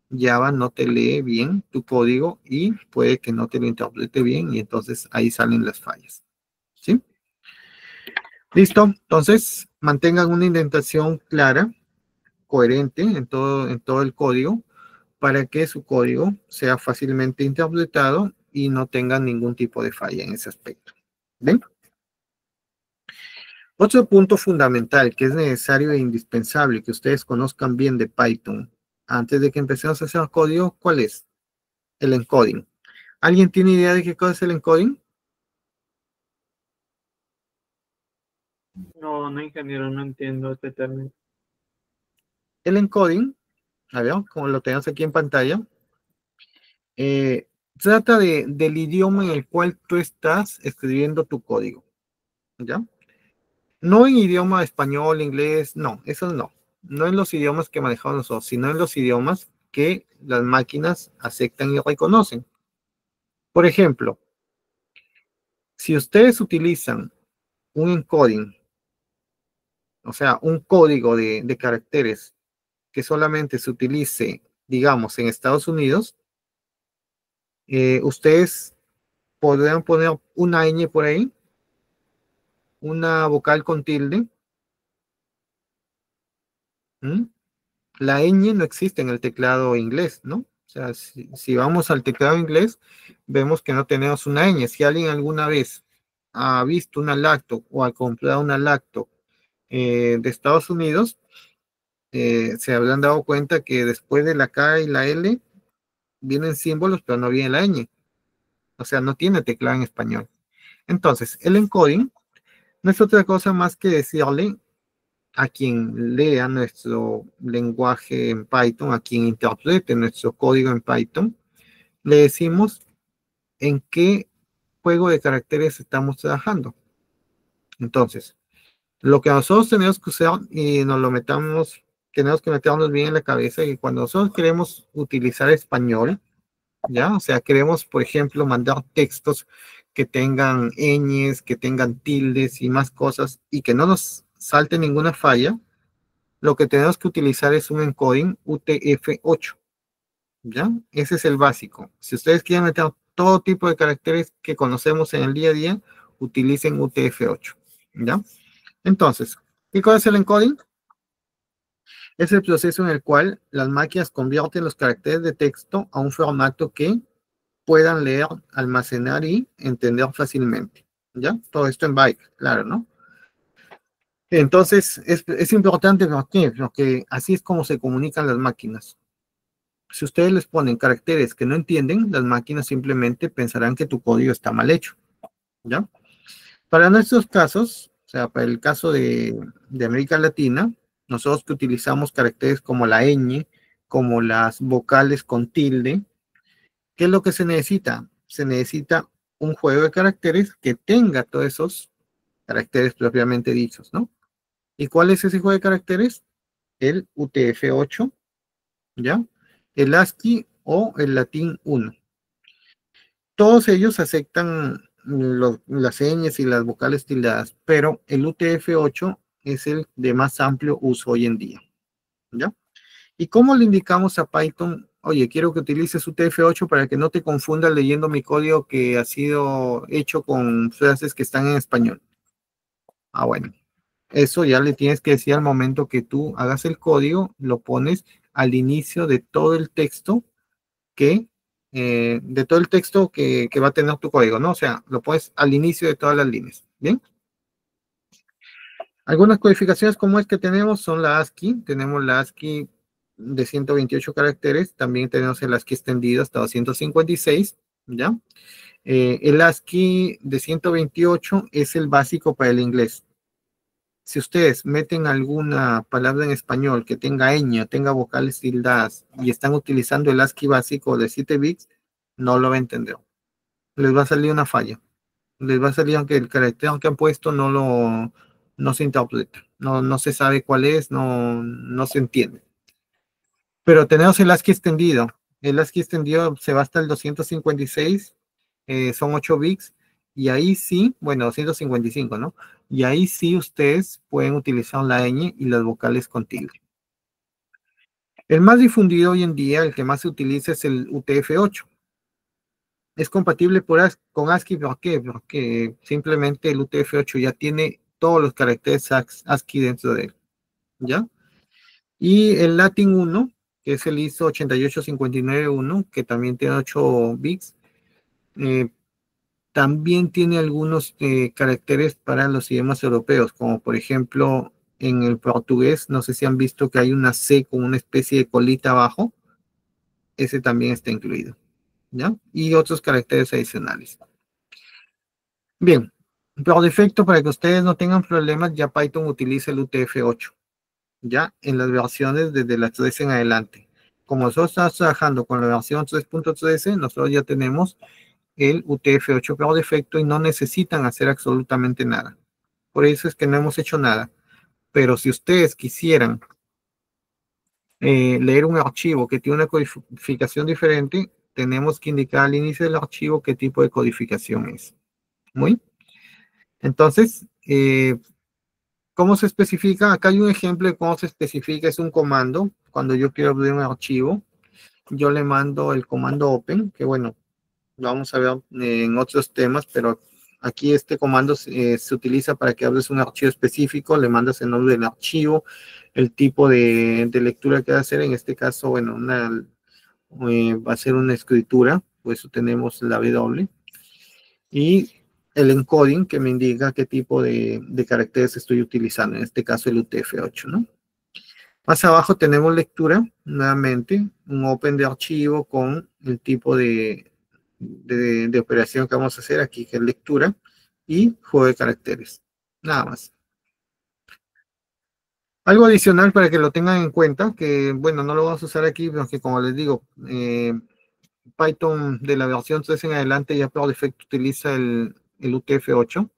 Java no te lee bien tu código y puede que no te lo interprete bien y entonces ahí salen las fallas. ¿Sí? Listo. Entonces, mantengan una indentación clara, coherente en todo el código, para que su código sea fácilmente interpretado y no tenga ningún tipo de falla en ese aspecto. ¿Ven? Otro punto fundamental que es necesario e indispensable que ustedes conozcan bien de Python antes de que empecemos a hacer código, ¿cuál es? El encoding. ¿Alguien tiene idea de qué cosa es el encoding? No, no, ingeniero, no entiendo este término. El encoding, a ver, como lo tenemos aquí en pantalla, trata del idioma en el cual tú estás escribiendo tu código, ¿ya? No en idioma español, inglés, no, eso no. No en los idiomas que manejamos nosotros, sino en los idiomas que las máquinas aceptan y reconocen. Por ejemplo, si ustedes utilizan un encoding, o sea, un código de caracteres que solamente se utilice, digamos, en Estados Unidos, ustedes podrán poner una ñ por ahí, una vocal con tilde. ¿Mm? La ñ no existe en el teclado inglés, ¿no? O sea, si vamos al teclado inglés, vemos que no tenemos una ñ. Si alguien alguna vez ha visto una lacto o ha comprado una lacto de Estados Unidos, se habrán dado cuenta que después de la K y la L vienen símbolos, pero no viene la ñ. O sea, no tiene teclado en español. Entonces, el encoding no es otra cosa más que decirle a quien lea nuestro lenguaje en Python, a quien interprete nuestro código en Python, le decimos en qué juego de caracteres estamos trabajando. Entonces, lo que nosotros tenemos que usar y nos lo metamos, tenemos que meternos bien en la cabeza y cuando nosotros queremos utilizar español, ¿ya? O sea, queremos, por ejemplo, mandar textos que tengan ñes, que tengan tildes y más cosas y que no nos salte ninguna falla, lo que tenemos que utilizar es un encoding UTF-8, ¿ya? Ese es el básico. Si ustedes quieren meter todo tipo de caracteres que conocemos en el día a día, utilicen UTF-8, ¿ya? Entonces, ¿qué cosa es el encoding? Es el proceso en el cual las máquinas convierten los caracteres de texto a un formato que puedan leer, almacenar y entender fácilmente. ¿Ya? Todo esto en bytes, claro, ¿no? Entonces, es importante, ¿por qué? Porque así es como se comunican las máquinas. Si ustedes les ponen caracteres que no entienden, las máquinas simplemente pensarán que tu código está mal hecho, ¿ya? Para nuestros casos, o sea, para el caso de América Latina, nosotros que utilizamos caracteres como la ñ, como las vocales con tilde, ¿qué es lo que se necesita? Se necesita un juego de caracteres que tenga todos esos caracteres propiamente dichos, ¿no? ¿Y cuál es ese juego de caracteres? El UTF-8, ¿ya? El ASCII o el latín 1. Todos ellos aceptan las señas y las vocales tildadas, pero el UTF-8 es el de más amplio uso hoy en día, ¿ya? ¿Y cómo le indicamos a Python? Oye, quiero que utilices UTF-8 para que no te confundas leyendo mi código que ha sido hecho con frases que están en español. Ah, bueno. Eso ya le tienes que decir al momento que tú hagas el código, lo pones al inicio de todo el texto que va a tener tu código, ¿no? O sea, lo pones al inicio de todas las líneas, ¿bien? Algunas codificaciones como es que tenemos son la ASCII, tenemos la ASCII de 128 caracteres, también tenemos el ASCII extendido hasta 256, ¿ya? El ASCII de 128 es el básico para el inglés. Si ustedes meten alguna palabra en español que tenga ñ, tenga vocales tildadas y están utilizando el ASCII básico de 7 bits, no lo va a entender. Les va a salir una falla. Les va a salir aunque el carácter que han puesto no se interpreta. No se sabe cuál es, no se entiende. Pero tenemos el ASCII extendido. El ASCII extendido se va hasta el 256, son 8 bits, y ahí sí, bueno, 255, ¿no? Y ahí sí ustedes pueden utilizar la ñ y las vocales con tilde. El más difundido hoy en día, el que más se utiliza es el UTF-8. Es compatible con ASCII, ¿por qué? Porque simplemente el UTF-8 ya tiene todos los caracteres ASCII dentro de él, ¿ya? Y el Latin 1, que es el ISO 88591, que también tiene 8 bits, también tiene algunos caracteres para los idiomas europeos, como por ejemplo en el portugués, no sé si han visto que hay una C con una especie de colita abajo, ese también está incluido, ¿ya? Y otros caracteres adicionales. Bien, por defecto, para que ustedes no tengan problemas, ya Python utiliza el UTF-8, ya en las versiones desde la 3 en adelante. Como nosotros estamos trabajando con la versión 3.13, nosotros ya tenemos el UTF-8 por defecto y no necesitan hacer absolutamente nada. Por eso es que no hemos hecho nada. Pero si ustedes quisieran leer un archivo que tiene una codificación diferente, tenemos que indicar al inicio del archivo qué tipo de codificación es. ¿Muy? Entonces, ¿cómo se especifica? Acá hay un ejemplo de cómo se especifica. Es un comando. Cuando yo quiero abrir un archivo, yo le mando el comando open, que bueno, lo vamos a ver en otros temas, pero aquí este comando se utiliza para que abres un archivo específico, le mandas el nombre del archivo, el tipo de lectura que va a hacer, en este caso, bueno, va a ser una escritura, por eso tenemos la W, y el encoding que me indica qué tipo de caracteres estoy utilizando, en este caso el UTF-8, ¿no? Más abajo tenemos lectura, nuevamente, un open de archivo con el tipo de operación que vamos a hacer aquí, que es lectura, y juego de caracteres. Nada más. Algo adicional para que lo tengan en cuenta, que bueno, no lo vamos a usar aquí, porque como les digo, Python de la versión 3 en adelante ya por defecto utiliza el UTF-8,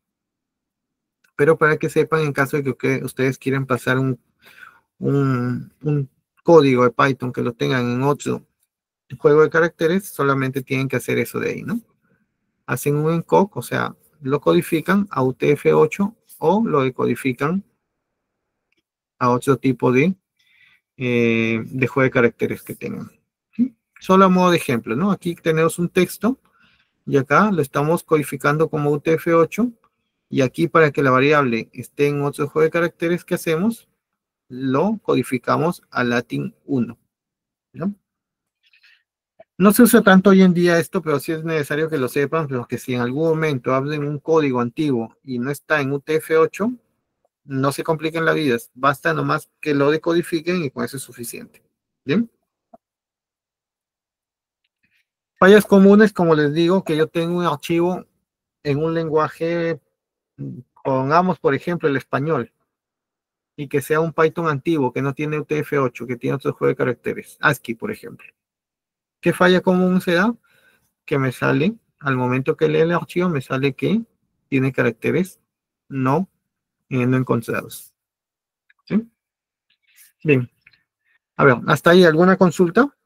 pero para que sepan, en caso de que ustedes quieran pasar un código de Python que lo tengan en otro juego de caracteres, solamente tienen que hacer eso de ahí, ¿no? Hacen un encode, o sea, lo codifican a UTF-8 o lo decodifican a otro tipo de juego de caracteres que tengan. ¿Sí? Solo a modo de ejemplo, ¿no? Aquí tenemos un texto y acá lo estamos codificando como UTF-8 y aquí para que la variable esté en otro juego de caracteres que hacemos, lo codificamos a Latin 1, ¿no? No se usa tanto hoy en día esto, pero sí es necesario que lo sepan, pero que si en algún momento hablen un código antiguo y no está en UTF-8, no se compliquen la vida, basta nomás que lo decodifiquen y con eso es suficiente. ¿Bien? Fallas comunes, como les digo, que yo tengo un archivo en un lenguaje, pongamos por ejemplo el español, y que sea un Python antiguo, que no tiene UTF-8, que tiene otro juego de caracteres, ASCII por ejemplo. ¿Qué falla común se da? Que me sale, al momento que lee el archivo, me sale que tiene caracteres no encontrados. ¿Sí? Bien. A ver, hasta ahí, ¿alguna consulta?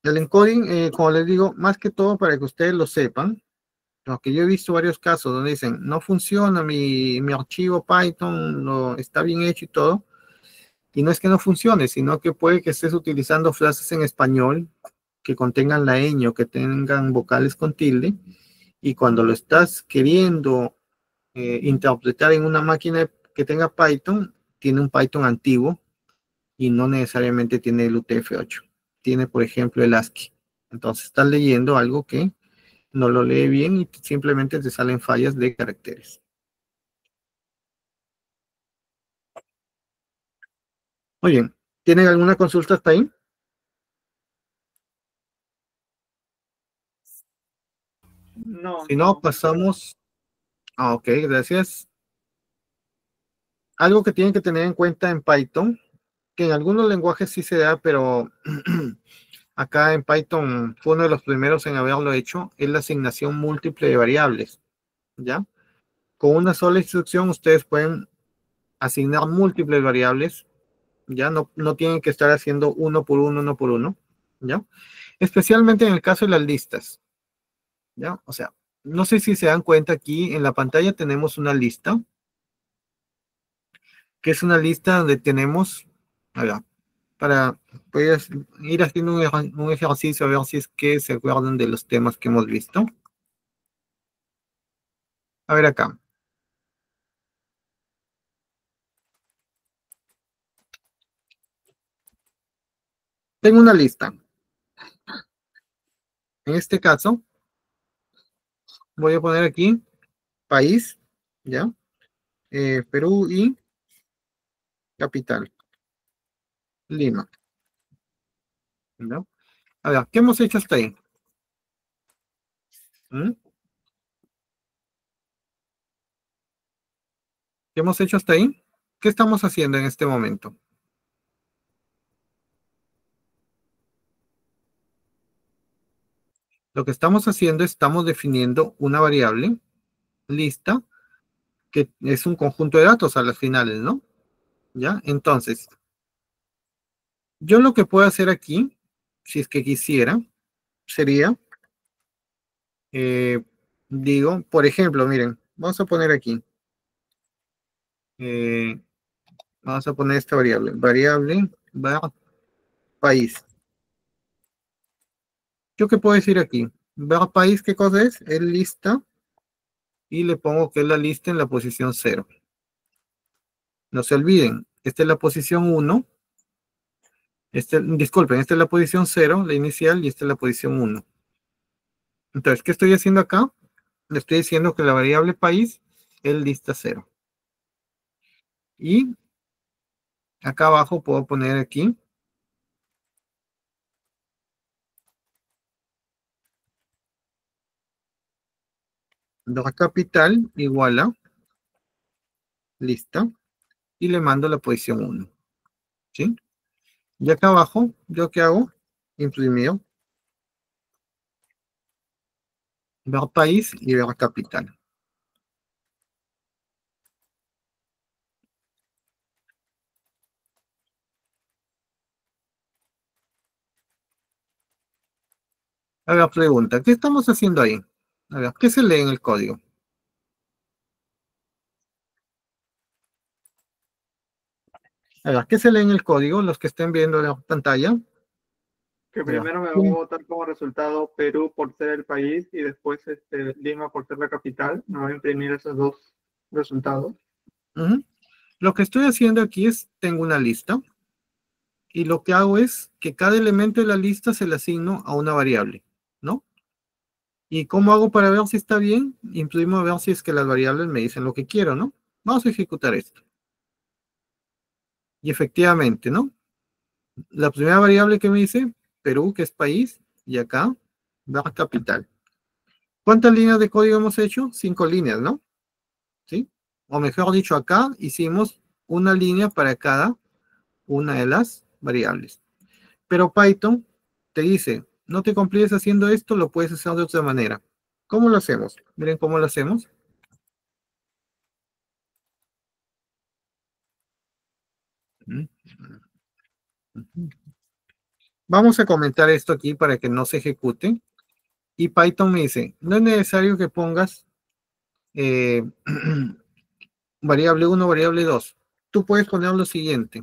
El encoding, como les digo, más que todo para que ustedes lo sepan, aunque yo he visto varios casos donde dicen, no funciona mi archivo Python, no, está bien hecho y todo, y no es que no funcione, sino que puede que estés utilizando frases en español que contengan la ñ o que tengan vocales con tilde, y cuando lo estás queriendo interpretar en una máquina que tenga Python, tiene un Python antiguo y no necesariamente tiene el UTF-8. Tiene, por ejemplo, el ASCII. Entonces estás leyendo algo que no lo lee bien y simplemente te salen fallas de caracteres. Muy bien. ¿Tienen alguna consulta hasta ahí? No, Si no, no. pasamos. Ah, ok, gracias. Algo que tienen que tener en cuenta en Python, que en algunos lenguajes sí se da, pero acá en Python fue uno de los primeros en haberlo hecho, es la asignación múltiple de variables. ¿Ya? Con una sola instrucción ustedes pueden asignar múltiples variables, ya no tienen que estar haciendo uno por uno, ¿ya? Especialmente en el caso de las listas, ¿ya? O sea, no sé si se dan cuenta aquí en la pantalla tenemos una lista, que es una lista donde tenemos, a ver, para puedes ir haciendo un ejercicio a ver si es que se acuerdan de los temas que hemos visto. A ver acá. Tengo una lista. En este caso, voy a poner aquí país, ¿ya? Perú y capital, Lima, ¿no? A ver, ¿qué hemos hecho hasta ahí? ¿Mm? ¿Qué hemos hecho hasta ahí? ¿Qué estamos haciendo en este momento? Lo que estamos haciendo, estamos definiendo una variable, lista, que es un conjunto de datos a las finales, ¿no? ¿Ya? Entonces, yo lo que puedo hacer aquí, si es que quisiera, sería, eh, digo, por ejemplo, miren, vamos a poner aquí, eh, vamos a poner esta variable var país. ¿Yo qué puedo decir aquí? Var país, ¿qué cosa es? Es lista y le pongo que es la lista en la posición 0. No se olviden, esta es la posición 1. Disculpen, esta es la posición 0, la inicial, y esta es la posición 1. Entonces, ¿qué estoy haciendo acá? Le estoy diciendo que la variable país es lista 0. Y acá abajo puedo poner aquí la capital igual a lista y le mando la posición 1. ¿Sí? Y acá abajo, ¿yo qué hago? Imprimir ver país y ver capital. A ver, pregunta, ¿qué estamos haciendo ahí? A ver, ¿qué se lee en el código? A ver, ¿qué se lee en el código? Los que estén viendo la pantalla. Que A ver, primero me va a ¿quién? votar como resultado Perú por ser el país y después Lima por ser la capital. Me va a imprimir esos dos resultados. Ujú. Lo que estoy haciendo aquí es, tengo una lista, y lo que hago es que cada elemento de la lista se le asigno a una variable, ¿no? ¿Y cómo hago para ver si está bien? Incluimos a ver si es que las variables me dicen lo que quiero, ¿no? Vamos a ejecutar esto. Y efectivamente, ¿no? La primera variable que me dice, Perú, que es país, y acá, barra capital. ¿Cuántas líneas de código hemos hecho? 5 líneas, ¿no? ¿Sí? O mejor dicho, acá hicimos una línea para cada una de las variables. Pero Python te dice, no te compliques haciendo esto, lo puedes hacer de otra manera. ¿Cómo lo hacemos? Miren cómo lo hacemos. Vamos a comentar esto aquí para que no se ejecute. Y Python me dice, no es necesario que pongas variable 1, variable 2. Tú puedes poner lo siguiente.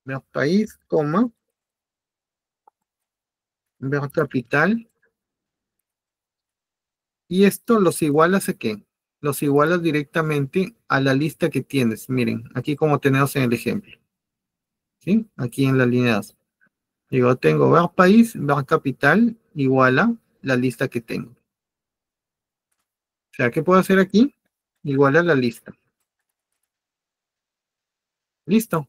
Ver país, coma, ver capital. Y esto los igualas a qué? Los igualas directamente a la lista que tienes. Miren, aquí como tenemos en el ejemplo. ¿Sí? Aquí en la línea 2. Digo, tengo ver país, ver capital, igual a la lista que tengo. O sea, ¿qué puedo hacer aquí? Igual a la lista. Listo.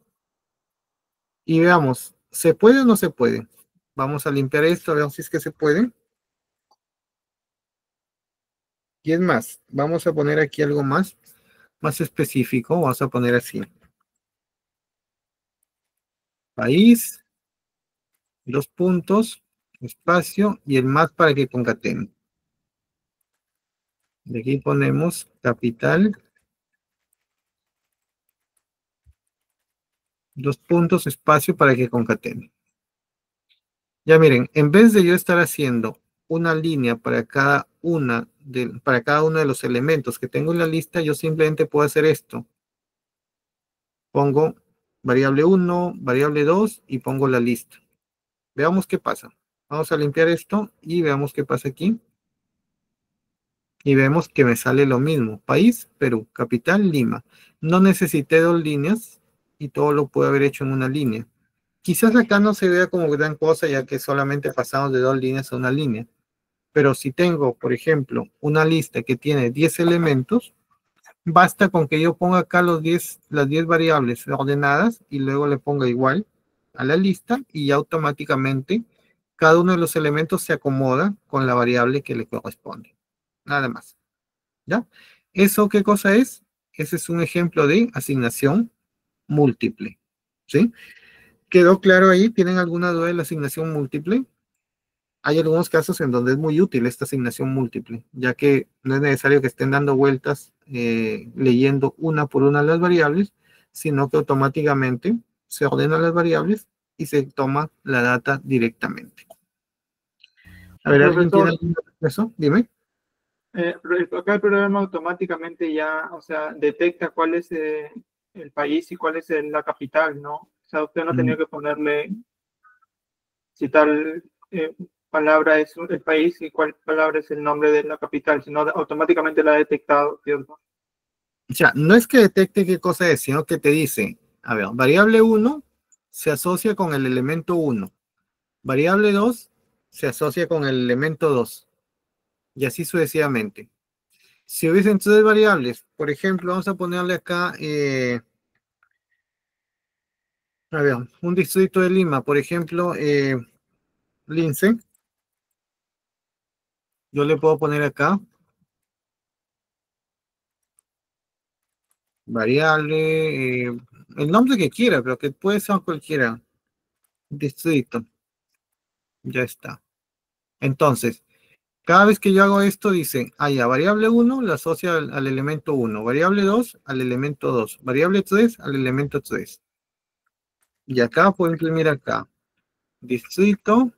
Y veamos, ¿se puede o no se puede? Vamos a limpiar esto, a ver si es que se puede. Y es más, vamos a poner aquí algo más específico. Vamos a poner así. País, dos puntos, espacio y el más para que concatene. Y aquí ponemos capital, dos puntos, espacio para que concatene. Ya miren, en vez de yo estar haciendo una línea para cada uno de los elementos que tengo en la lista, yo simplemente puedo hacer esto. Pongo variable 1, variable 2 y pongo la lista. Veamos qué pasa. Vamos a limpiar esto y veamos qué pasa aquí. Y vemos que me sale lo mismo. País, Perú. Capital, Lima. No necesité 2 líneas y todo lo puedo haber hecho en una línea. Quizás acá no se vea como gran cosa, ya que solamente pasamos de 2 líneas a una línea. Pero si tengo, por ejemplo, una lista que tiene 10 elementos, basta con que yo ponga acá las 10 variables ordenadas y luego le ponga igual a la lista y automáticamente cada uno de los elementos se acomoda con la variable que le corresponde. Nada más. ¿Ya? ¿Eso qué cosa es? Ese es un ejemplo de asignación múltiple. ¿Sí? ¿Quedó claro ahí? ¿Tienen alguna duda de la asignación múltiple? Hay algunos casos en donde es muy útil esta asignación múltiple, ya que no es necesario que estén dando vueltas leyendo una por una las variables, sino que automáticamente se ordenan las variables y se toma la data directamente. A ver, ¿alguien tiene Profesor, algún eso? Dime. acá el programa automáticamente ya, o sea, detecta cuál es el país y cuál es la capital, ¿no? O sea, usted no ha tenido que ponerle si tal palabra es el país y cuál palabra es el nombre de la capital, sino automáticamente la ha detectado, ¿cierto? O sea, no es que detecte qué cosa es, sino que te dice, a ver, variable 1 se asocia con el elemento 1, variable 2 se asocia con el elemento 2, y así sucesivamente. Si hubiesen 3 variables, por ejemplo, vamos a ponerle acá, a ver, un distrito de Lima, por ejemplo, Lince, yo le puedo poner acá, variable, el nombre que quiera, pero que puede ser cualquiera, distrito, ya está. Entonces, cada vez que yo hago esto, dice, ya, variable 1 la asocia al elemento 1, variable 2 al elemento 2, variable 3 al elemento 3. Y acá puedo imprimir acá, distrito,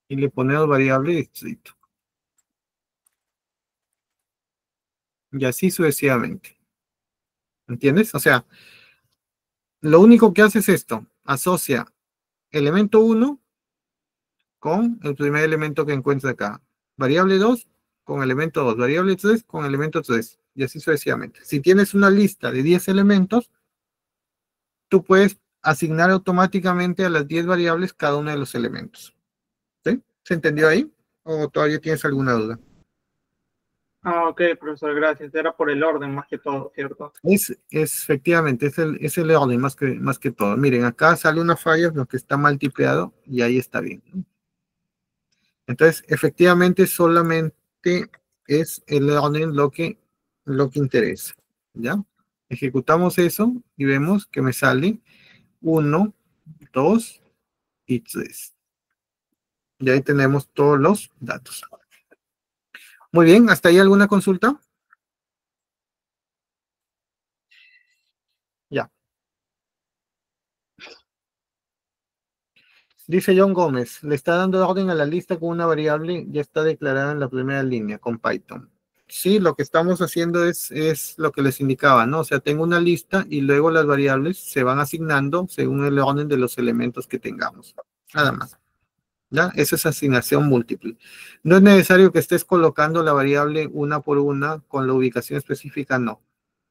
y le ponemos variable distrito. Y así sucesivamente. ¿Entiendes? O sea, lo único que hace es esto, asocia elemento 1 con el primer elemento que encuentra acá. Variable 2 con elemento 2, variable 3 con elemento 3. y así sucesivamente. Si tienes una lista de 10 elementos, tú puedes asignar automáticamente a las 10 variables cada uno de los elementos. ¿Sí? ¿Se entendió ahí? ¿O todavía tienes alguna duda? Ah, ok, profesor, gracias. Era por el orden más que todo, ¿cierto? Es efectivamente, es el orden más que todo. Miren, acá sale una falla, lo que está mal tipeado, y ahí está bien. Entonces, efectivamente, solamente es el orden lo que interesa. ¿Ya? Ejecutamos eso y vemos que me sale 1, 2 y 3. Y ahí tenemos todos los datos. Muy bien, ¿hasta ahí alguna consulta? Ya. Dice John Gómez, le está dando orden a la lista con una variable, ya está declarada en la primera línea con Python. Sí, lo que estamos haciendo es lo que les indicaba, ¿no? O sea, tengo una lista y luego las variables se van asignando según el orden de los elementos que tengamos. Nada más. ¿Ya? Esa es asignación múltiple. No es necesario que estés colocando la variable una por una con la ubicación específica, no.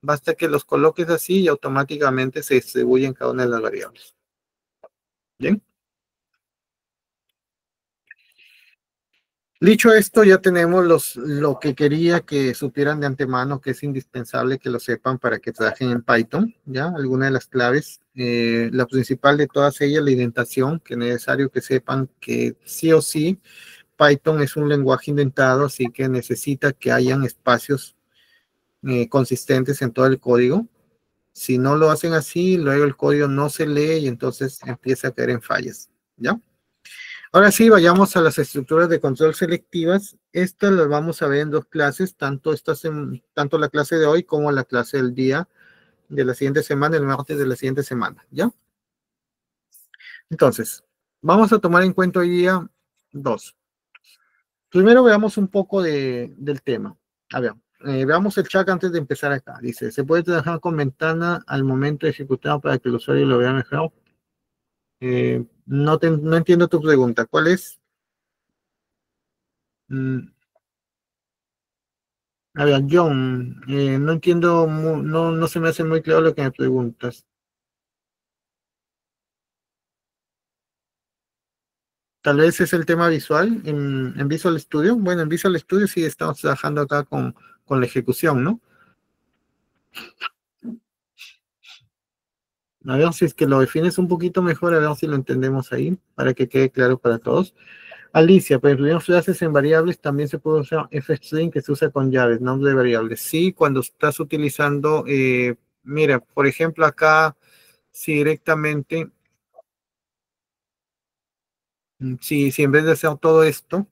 Basta que los coloques así y automáticamente se distribuyen cada una de las variables. ¿Bien? Dicho esto, ya tenemos lo que quería que supieran de antemano, que es indispensable que lo sepan para que trabajen en Python, ¿ya? Algunas de las claves. La principal de todas ellas, la indentación, que es necesario que sepan que sí o sí, Python es un lenguaje indentado, así que necesita que hayan espacios consistentes en todo el código. Si no lo hacen así, luego el código no se lee y entonces empieza a caer en fallas, ¿ya? Ahora sí, vayamos a las estructuras de control selectivas. Estas las vamos a ver en dos clases, tanto la clase de hoy como la clase del día de la siguiente semana, el martes de la siguiente semana, ¿ya? Entonces, vamos a tomar en cuenta hoy día dos. Primero veamos un poco del tema. A ver, veamos el chat antes de empezar acá. Dice, ¿se puede trabajar con ventana al momento de ejecutar para que el usuario lo vea mejor? No entiendo tu pregunta. ¿Cuál es? Mm, A ver, John, no entiendo, no se me hace muy claro lo que me preguntas. Tal vez es el tema visual en Visual Studio. Bueno, en Visual Studio sí estamos trabajando acá con la ejecución, ¿no? A ver si es que lo defines un poquito mejor, a ver si lo entendemos ahí, para que quede claro para todos. Alicia, para incluir frases en variables también se puede usar fstring que se usa con llaves, nombre de variables. Sí, cuando estás utilizando, mira, por ejemplo, acá, si directamente, si en vez de hacer todo esto,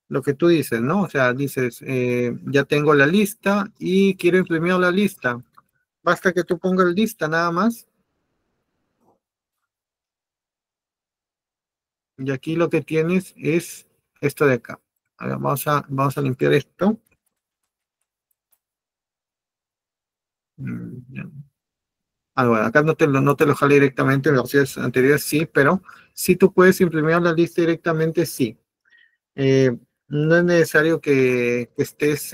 lo que tú dices, ¿no? O sea, dices, ya tengo la lista y quiero imprimir la lista. Basta que tú pongas lista nada más. Y aquí lo que tienes es esto de acá. A ver, vamos a limpiar esto. Ya. Bueno, acá no te lo jale directamente, en versiones anteriores sí, pero si tú puedes imprimir la lista directamente, sí. Eh, no es necesario que estés,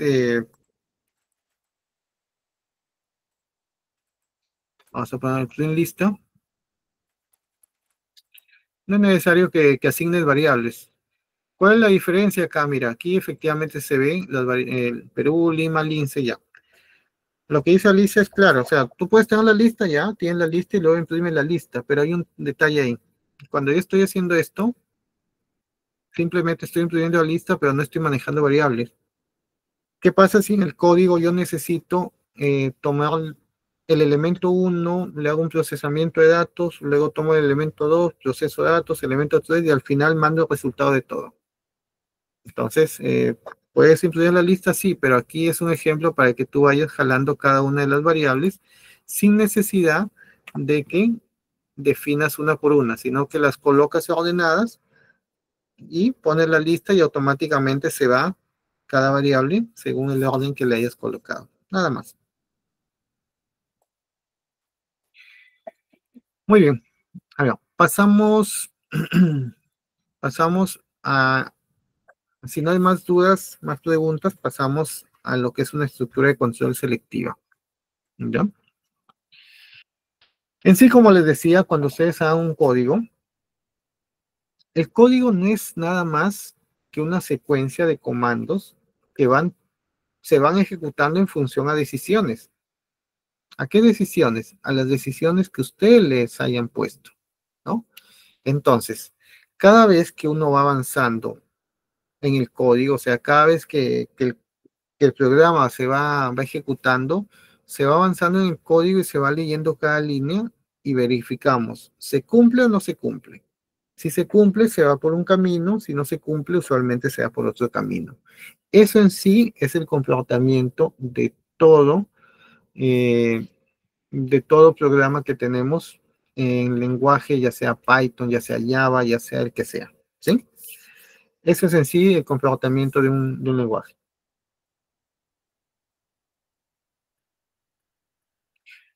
vamos a poner el print lista. No es necesario que asignes variables. ¿Cuál es la diferencia acá? Mira, aquí efectivamente se ve Perú, Lima, Lince, ya. Lo que dice Alicia es claro, o sea, tú puedes tener la lista ya, tienes la lista y luego imprime la lista, pero hay un detalle ahí. Cuando yo estoy haciendo esto, simplemente estoy imprimiendo la lista, pero no estoy manejando variables. ¿Qué pasa si en el código yo necesito tomar el elemento 1, le hago un procesamiento de datos, luego tomo el elemento 2, proceso de datos, elemento 3 y al final mando el resultado de todo? Entonces, puedes imprimir la lista, sí, pero aquí es un ejemplo para que tú vayas jalando cada una de las variables sin necesidad de que definas una por una, sino que las colocas ordenadas y pones la lista y automáticamente se va cada variable según el orden que le hayas colocado. Nada más. Muy bien. A ver, pasamos pasamos a, si no hay más dudas, más preguntas, pasamos a lo que es una estructura de control selectiva. ¿Ya? En sí, como les decía, cuando ustedes hagan un código, el código no es nada más que una secuencia de comandos que se van ejecutando en función a decisiones. ¿A qué decisiones? A las decisiones que ustedes les hayan puesto, ¿no? Entonces, cada vez que uno va avanzando en el código, o sea, cada vez que el programa va ejecutando, se va avanzando en el código y se va leyendo cada línea y verificamos, ¿se cumple o no se cumple? Si se cumple, se va por un camino, si no se cumple, usualmente se va por otro camino. Eso en sí es el comportamiento eh, de todo programa que tenemos en lenguaje, ya sea Python, ya sea Java, ya sea el que sea, ¿sí? Eso es en sí el comportamiento de un lenguaje.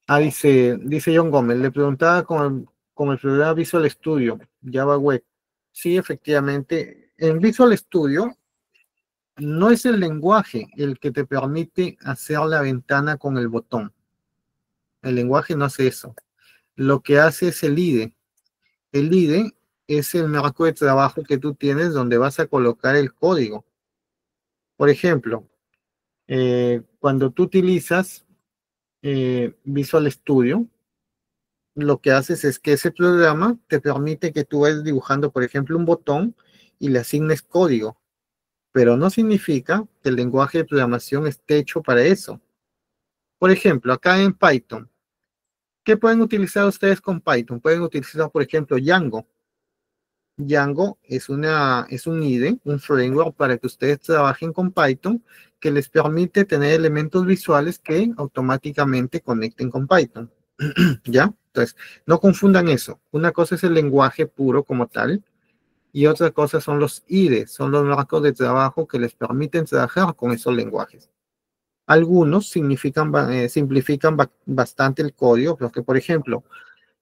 Dice John Gómez, le preguntaba con el programa Visual Studio, Java Web. Sí, efectivamente, en Visual Studio no es el lenguaje el que te permite hacer la ventana con el botón. El lenguaje no hace eso. Lo que hace es el IDE. El IDE es el marco de trabajo que tú tienes donde vas a colocar el código. Por ejemplo, cuando tú utilizas Visual Studio, lo que haces es que ese programa te permite que tú vayas dibujando, por ejemplo, un botón y le asignes código, pero no significa que el lenguaje de programación esté hecho para eso. Por ejemplo, acá en Python, ¿qué pueden utilizar ustedes con Python? Pueden utilizar, por ejemplo, Django. Django es un IDE, un framework para que ustedes trabajen con Python que les permite tener elementos visuales que automáticamente conecten con Python. ¿Ya? Entonces, no confundan eso. Una cosa es el lenguaje puro como tal y otra cosa son los IDE, son los marcos de trabajo que les permiten trabajar con esos lenguajes. Algunos simplifican bastante el código, porque, por ejemplo,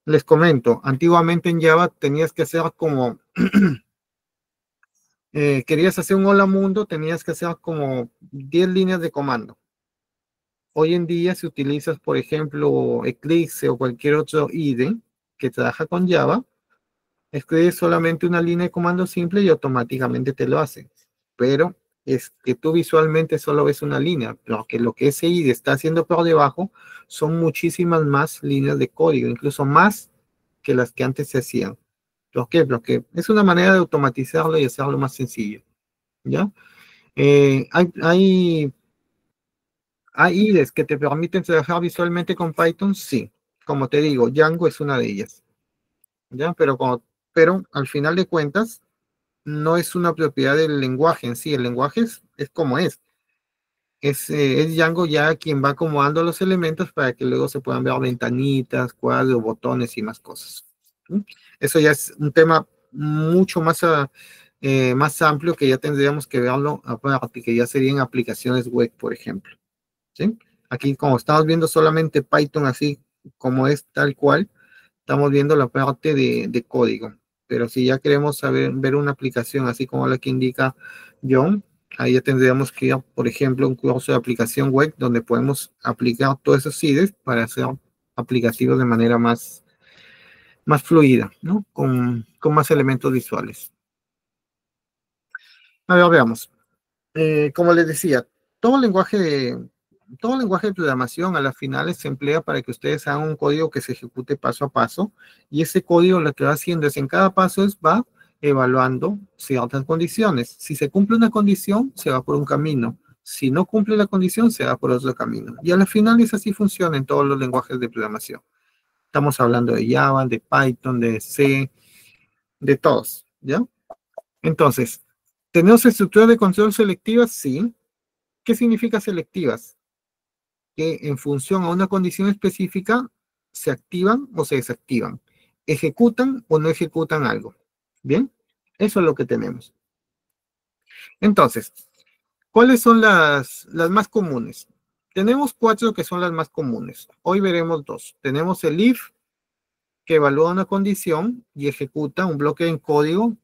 les comento, antiguamente en Java tenías que hacer como, querías hacer un hola mundo, tenías que hacer como 10 líneas de comando. Hoy en día, si utilizas, por ejemplo, Eclipse o cualquier otro IDE que trabaja con Java, escribes solamente una línea de comando simple y automáticamente te lo hace. Pero es que tú visualmente solo ves una línea, pero que lo que ese IDE está haciendo por debajo son muchísimas más líneas de código, incluso más que las que antes se hacían. ¿Por qué? Porque es una manera de automatizarlo y hacerlo más sencillo. ¿Ya? ¿Hay IDEs que te permiten trabajar visualmente con Python? Sí. Como te digo, Django es una de ellas. ¿Ya? Pero al final de cuentas, no es una propiedad del lenguaje en sí. El lenguaje es como es. Es Django ya quien va acomodando los elementos para que luego se puedan ver ventanitas, cuadros, botones y más cosas. ¿Sí? Eso ya es un tema mucho más amplio que ya tendríamos que verlo aparte, que ya serían aplicaciones web, por ejemplo. ¿Sí? Aquí, como estamos viendo solamente Python así como es tal cual, estamos viendo la parte de código. Pero si ya queremos ver una aplicación así como la que indica John, ahí ya tendríamos que ir, por ejemplo, a un curso de aplicación web donde podemos aplicar todos esos IDEs para hacer aplicativos de manera más fluida, ¿no? Con más elementos visuales. A ver, veamos. Como les decía, todo lenguaje de programación a las finales se emplea para que ustedes hagan un código que se ejecute paso a paso y ese código lo que va haciendo es en cada paso va evaluando ciertas condiciones. Si se cumple una condición, se va por un camino. Si no cumple la condición, se va por otro camino. Y a las finales así funciona en todos los lenguajes de programación. Estamos hablando de Java, de Python, de C, de todos, ¿ya? Entonces, ¿tenemos estructuras de control selectivas? Sí. ¿Qué significa selectivas? Que en función a una condición específica se activan o se desactivan, ejecutan o no ejecutan algo. ¿Bien? Eso es lo que tenemos. Entonces, ¿cuáles son las más comunes? Tenemos 4 que son las más comunes. Hoy veremos 2. Tenemos el if, que evalúa una condición y ejecuta un bloque en código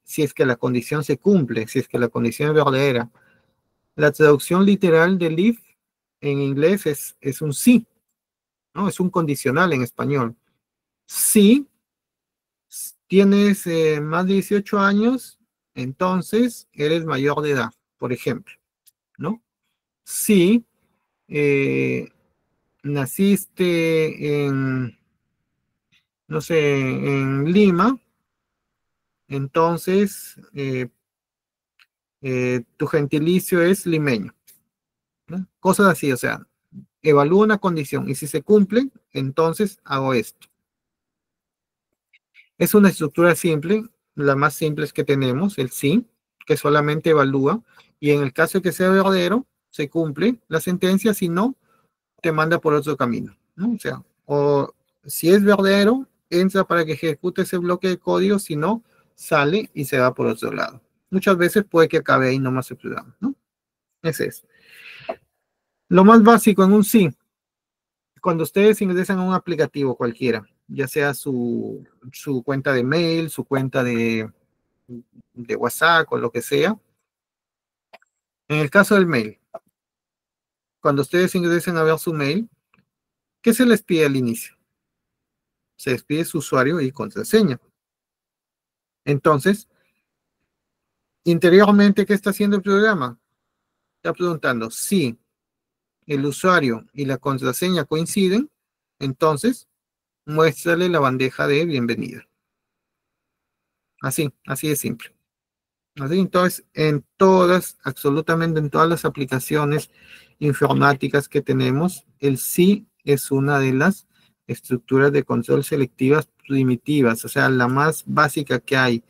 si es que la condición se cumple, si es que la condición es verdadera. La traducción literal del if en inglés es un sí, ¿no? Es un condicional en español. Si tienes más de 18 años, entonces eres mayor de edad, por ejemplo, ¿no? Si naciste en, no sé, en Lima, entonces tu gentilicio es limeño, ¿no? Cosas así, o sea, evalúo una condición y si se cumple, entonces hago esto. Es una estructura simple, la más simple es que tenemos, el sí, que solamente evalúa, y en el caso de que sea verdadero, se cumple la sentencia, si no, te manda por otro camino, ¿no? O sea, o si es verdadero, entra para que ejecute ese bloque de código, si no, sale y se va por otro lado. Muchas veces puede que acabe ahí nomás el programa, ¿no? Ese es. Lo más básico en un sí, cuando ustedes ingresan a un aplicativo cualquiera, ya sea su cuenta de mail, su cuenta de WhatsApp o lo que sea, en el caso del mail, cuando ustedes ingresen a ver su mail, ¿qué se les pide al inicio? Se les pide su usuario y contraseña. Entonces, interiormente, ¿qué está haciendo el programa? Está preguntando si el usuario y la contraseña coinciden, entonces muéstrale la bandeja de bienvenida. Así de simple. Así, entonces, en todas, absolutamente en todas las aplicaciones informáticas que tenemos, el sí es una de las estructuras de control selectivas primitivas, o sea, la más básica que hay.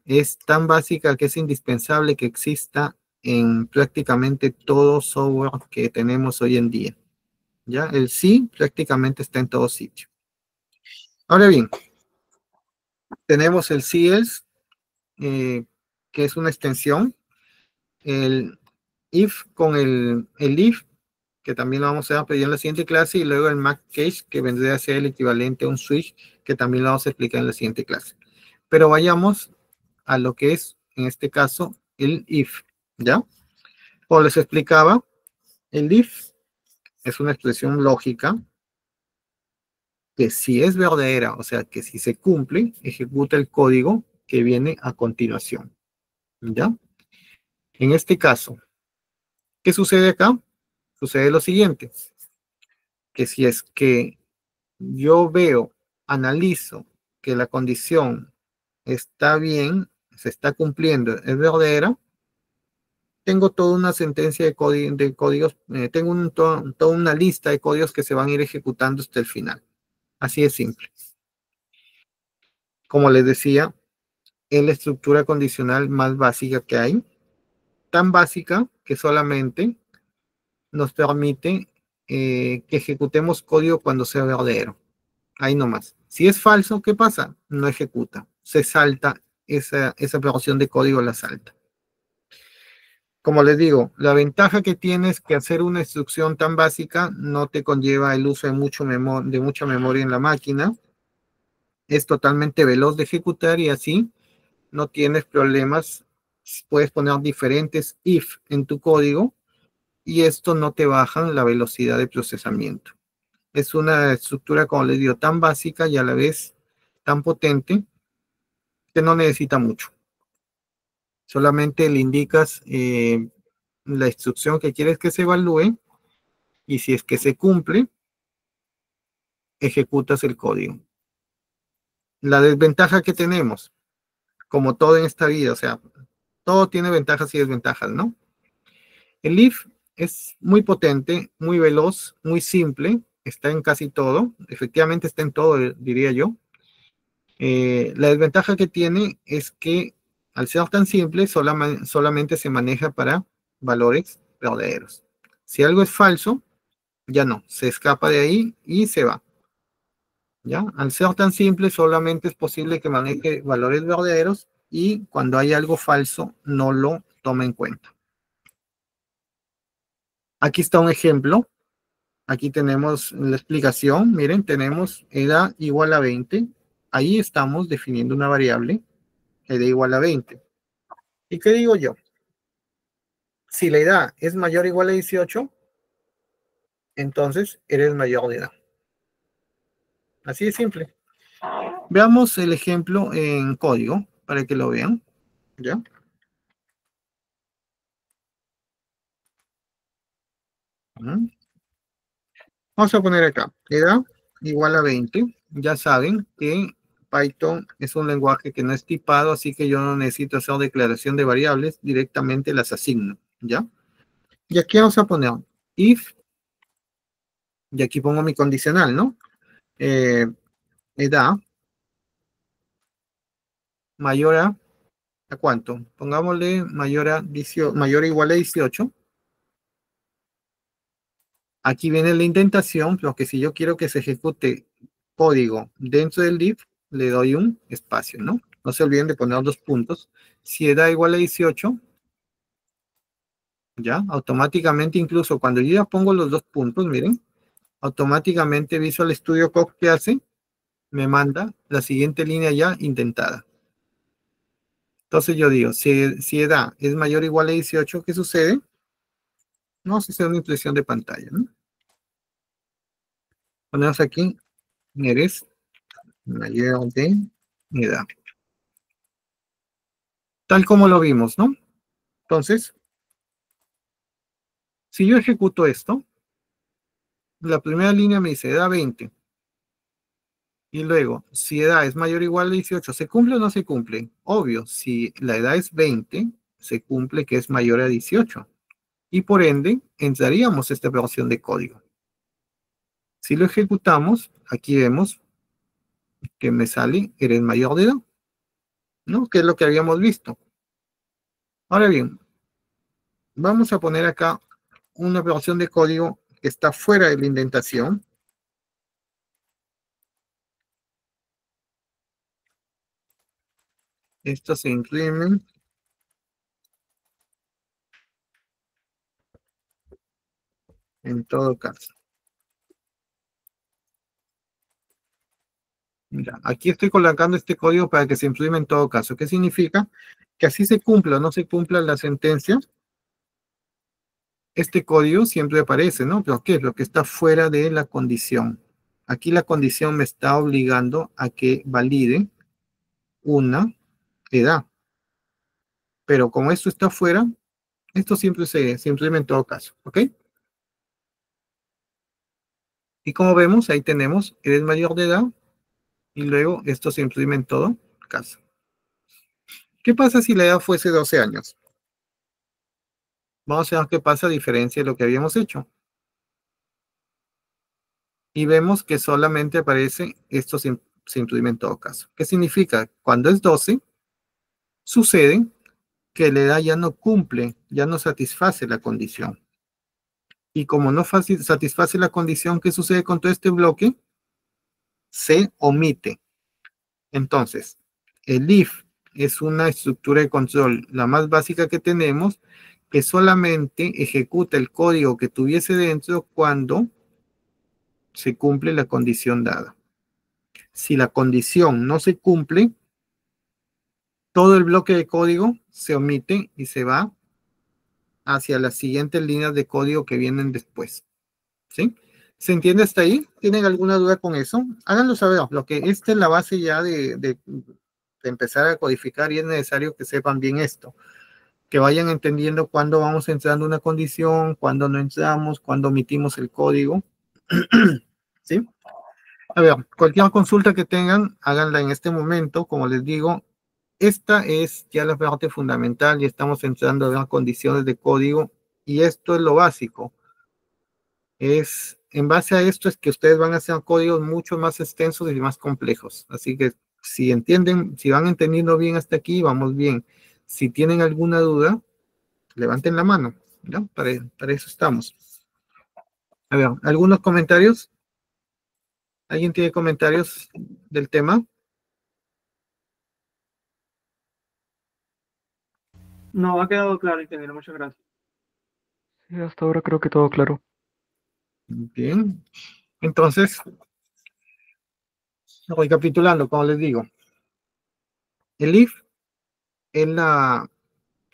Es tan básica que es indispensable que exista en prácticamente todo software que tenemos hoy en día. ¿Ya? El sí prácticamente está en todo sitio. Ahora bien, tenemos el CELS, que es una extensión, el if con el if, que también lo vamos a pedir en la siguiente clase, y luego el MacCache, que vendría a ser el equivalente a un switch, que también lo vamos a explicar en la siguiente clase. Pero vayamos a lo que es, en este caso, el if, ¿ya? Como les explicaba, el if es una expresión lógica que si es verdadera, o sea, que si se cumple, ejecuta el código que viene a continuación, ¿ya? En este caso, ¿qué sucede acá? Sucede lo siguiente, que si es que yo veo, analizo que la condición está bien, se está cumpliendo, es verdadera, tengo toda una sentencia de códigos, tengo toda una lista de códigos que se van a ir ejecutando hasta el final. Así de simple. Como les decía, es la estructura condicional más básica que hay, tan básica que solamente nos permite que ejecutemos código cuando sea verdadero. Ahí nomás. Si es falso, ¿qué pasa? No ejecuta. Se salta esa operación de código, la salta. Como les digo, la ventaja que tienes que hacer una instrucción tan básica no te conlleva el uso de mucha memoria en la máquina. Es totalmente veloz de ejecutar y así no tienes problemas. Puedes poner diferentes if en tu código y esto no te baja la velocidad de procesamiento. Es una estructura, como les digo, tan básica y a la vez tan potente que no necesita mucho. Solamente le indicas la instrucción que quieres que se evalúe y si es que se cumple, ejecutas el código. La desventaja que tenemos, como todo en esta vida, o sea, todo tiene ventajas y desventajas, ¿no? El if es muy potente, muy veloz, muy simple, está en casi todo, efectivamente está en todo, diría yo. La desventaja que tiene es que al ser tan simple, solamente se maneja para valores verdaderos. Si algo es falso, ya no, se escapa de ahí y se va. ¿Ya? Al ser tan simple, solamente es posible que maneje valores verdaderos y cuando hay algo falso, no lo toma en cuenta. Aquí está un ejemplo. Aquí tenemos la explicación. Miren, tenemos edad igual a 20. Ahí estamos definiendo una variable, edad igual a 20. ¿Y qué digo yo? Si la edad es mayor o igual a 18, entonces eres mayor de edad. Así de simple. Veamos el ejemplo en código para que lo vean. ¿Ya? Vamos a poner acá, edad igual a 20. Ya saben que Python es un lenguaje que no es tipado, así que yo no necesito hacer declaración de variables, directamente las asigno, ¿ya? Y aquí vamos a poner if, y aquí pongo mi condicional, ¿no? Edad mayor ¿a cuánto? Pongámosle mayor a 18, mayor o igual a 18. Aquí viene la indentación, porque si yo quiero que se ejecute código dentro del div, le doy un espacio, ¿no? No se olviden de poner dos puntos. Si edad igual a 18, ya, automáticamente, incluso cuando yo ya pongo los dos puntos, miren, automáticamente Visual Studio Code, ¿qué hace? Me manda la siguiente línea ya indentada. Entonces yo digo, si edad es mayor o igual a 18, ¿qué sucede? Vamos a hacer una impresión de pantalla, ¿no? Ponemos aquí, eres mayor de edad. Tal como lo vimos, ¿no? Entonces, si yo ejecuto esto, la primera línea me dice edad 20. Y luego, si edad es mayor o igual a 18, ¿se cumple o no se cumple? Obvio, si la edad es 20, se cumple que es mayor a 18. Y por ende, entraríamos esta operación de código. Si lo ejecutamos, aquí vemos que me sale, eres mayor de edad, ¿no? Que es lo que habíamos visto. Ahora bien, vamos a poner acá una operación de código que está fuera de la indentación. Esto se imprime en todo caso. Mira, aquí estoy colocando este código para que se imprima en todo caso. ¿Qué significa? Que así se cumpla o no se cumpla la sentencia, este código siempre aparece, ¿no? Pero ¿qué es lo que está fuera de la condición? Aquí la condición me está obligando a que valide una edad. Pero como esto está fuera, esto siempre se imprime en todo caso, ¿ok? Y como vemos, ahí tenemos, eres mayor de edad, y luego esto se imprime en todo caso. ¿Qué pasa si la edad fuese 12 años? Vamos a ver qué pasa a diferencia de lo que habíamos hecho. Y vemos que solamente aparece esto se imprime en todo caso. ¿Qué significa? Cuando es 12, sucede que la edad ya no cumple, ya no satisface la condición. Y como no satisface la condición, ¿qué sucede con todo este bloque? Se omite. Entonces, el if es una estructura de control, la más básica que tenemos, que solamente ejecuta el código que tuviese dentro cuando se cumple la condición dada. Si la condición no se cumple, todo el bloque de código se omite y se va hacia las siguientes líneas de código que vienen después. ¿Sí? ¿Se entiende hasta ahí? ¿Tienen alguna duda con eso? Háganlo saber. Lo que esta es la base ya de empezar a codificar y es necesario que sepan bien esto. Que vayan entendiendo cuándo vamos entrando una condición, cuándo no entramos, cuándo omitimos el código. ¿Sí? A ver, cualquier consulta que tengan, háganla en este momento. Como les digo, esta es ya la parte fundamental y estamos entrando a ver condiciones de código y esto es lo básico. Es, en base a esto es que ustedes van a hacer códigos mucho más extensos y más complejos. Así que si entienden, si van entendiendo bien hasta aquí, vamos bien. Si tienen alguna duda, levanten la mano, ¿no? Para eso estamos. A ver, ¿algunos comentarios? ¿Alguien tiene comentarios del tema? No, ha quedado claro, ingeniero. Muchas gracias. Sí, hasta ahora creo que todo claro. Bien. Entonces, recapitulando, como les digo, el if es la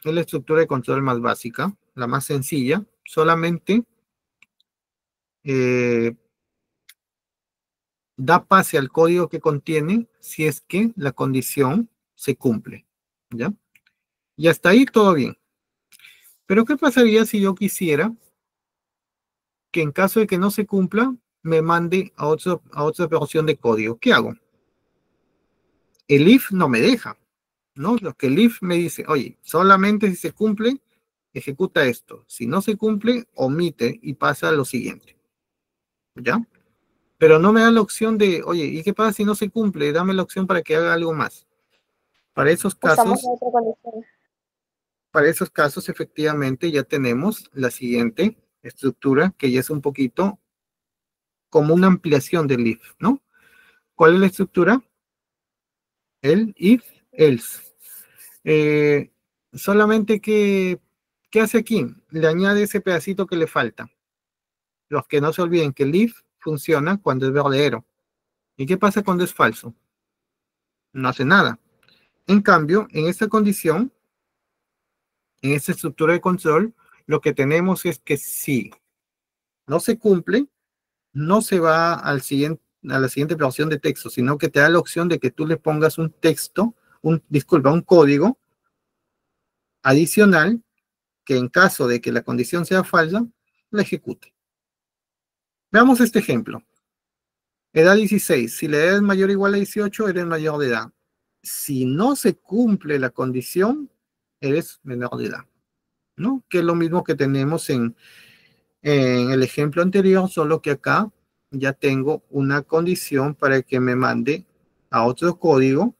es la estructura de control más básica, la más sencilla, solamente da pase al código que contiene si es que la condición se cumple, ¿ya? Y hasta ahí todo bien. Pero ¿qué pasaría si yo quisiera que en caso de que no se cumpla, me mande a otra operación de código? ¿Qué hago? El if no me deja, ¿no? Lo que el if me dice, oye, solamente si se cumple, ejecuta esto. Si no se cumple, omite y pasa a lo siguiente, ¿ya? Pero no me da la opción de, oye, ¿y qué pasa si no se cumple? Dame la opción para que haga algo más. Para esos casos, efectivamente, ya tenemos la siguiente estructura, que ya es un poquito como una ampliación del if, ¿no? ¿Cuál es la estructura? El if else. Solamente que, ¿qué hace aquí? Le añade ese pedacito que le falta. Los que no se olviden que el if funciona cuando es verdadero. ¿Y qué pasa cuando es falso? No hace nada. En cambio, en esta condición, en esta estructura de control, lo que tenemos es que si no se cumple, no se va a la siguiente operación de texto, sino que te da la opción de que tú le pongas un texto, un código adicional que en caso de que la condición sea falsa, la ejecute. Veamos este ejemplo. Edad 16. Si la edad es mayor o igual a 18, eres mayor de edad. Si no se cumple la condición, eres menor de edad, ¿no? Que es lo mismo que tenemos en el ejemplo anterior, solo que acá ya tengo una condición para que me mande a otro código